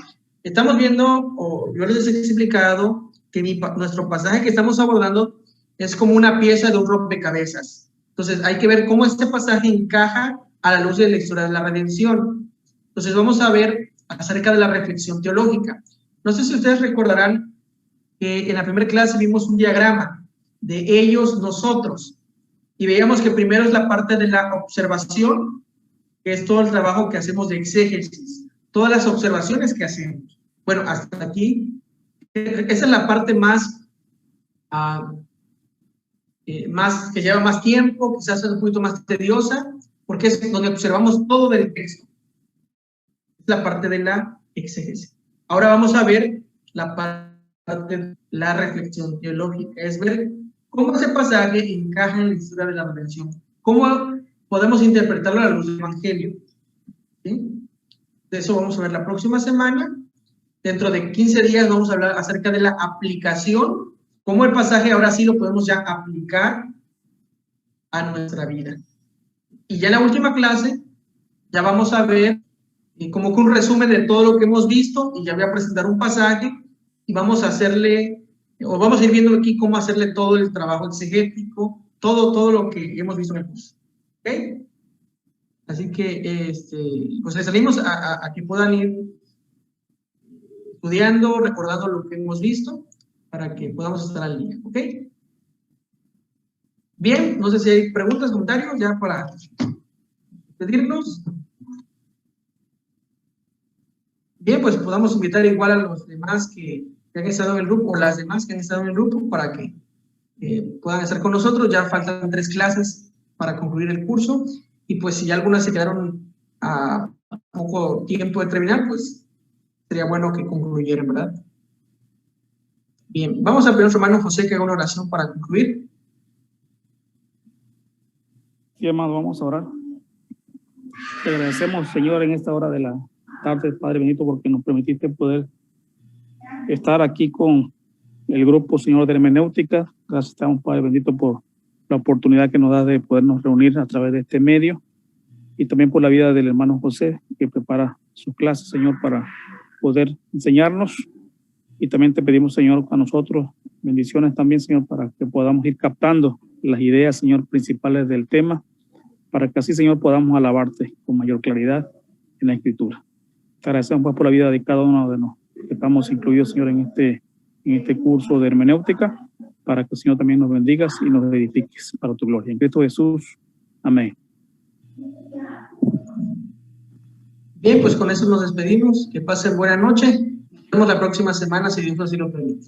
Speaker 1: estamos viendo, o yo les he explicado, que nuestro pasaje que estamos abordando es como una pieza de un rompecabezas. Entonces, hay que ver cómo este pasaje encaja a la luz de la historia de la redención. Entonces, vamos a ver acerca de la reflexión teológica. No sé si ustedes recordarán que en la primera clase vimos un diagrama de ellos, nosotros, y veíamos que primero es la parte de la observación, que es todo el trabajo que hacemos de exégesis, todas las observaciones que hacemos. Bueno, hasta aquí, esa es la parte más que lleva más tiempo, quizás es un poquito más tediosa, porque es donde observamos todo del texto. Es la parte de la exégesis. Ahora vamos a ver la la reflexión teológica, es ver cómo ese pasaje encaja en la historia de la redención, cómo podemos interpretarlo a la luz del Evangelio. ¿Sí? De eso vamos a ver la próxima semana. Dentro de 15 días vamos a hablar acerca de la aplicación, cómo el pasaje ahora sí lo podemos ya aplicar a nuestra vida. Y ya en la última clase ya vamos a ver como que un resumen de todo lo que hemos visto, y ya voy a presentar un pasaje y vamos a hacerle, o vamos a ir viendo aquí cómo hacerle todo el trabajo exegético, todo lo que hemos visto en el curso. ¿Ok? Así que pues les salimos a que puedan ir estudiando, recordando lo que hemos visto, para que podamos estar al día. ¿Ok? Bien, no sé si hay preguntas, comentarios, ya para despedirnos. Bien, pues podamos invitar igual a los demás que han estado en el grupo, o las demás que han estado en el grupo, para que puedan estar con nosotros. Ya faltan 3 clases para concluir el curso, y pues si algunas se quedaron a poco tiempo de terminar, pues sería bueno que concluyeran, ¿verdad? Bien, vamos a pedir a nuestro hermano José que haga una oración para concluir.
Speaker 5: Sí, hermano, vamos a orar. Te agradecemos, Señor, en esta hora de la tarde, Padre bendito, porque nos permitiste poder estar aquí con el grupo, Señor, de hermenéutica. Gracias, Padre bendito, por la oportunidad que nos da de podernos reunir a través de este medio, y también por la vida del hermano José, que prepara sus clases, Señor, para poder enseñarnos. Y también te pedimos, Señor, a nosotros bendiciones también, Señor, para que podamos ir captando las ideas, Señor, principales del tema, para que así, Señor, podamos alabarte con mayor claridad en la Escritura. Te agradecemos, pues, por la vida de cada uno de nosotros que estamos incluidos, Señor, en este curso de hermenéutica, para que, Señor, también nos bendigas y nos edifiques para tu gloria. En Cristo Jesús. Amén.
Speaker 1: Bien, pues con eso nos despedimos. Que pasen buena noche. Nos vemos la próxima semana, si Dios así lo permite.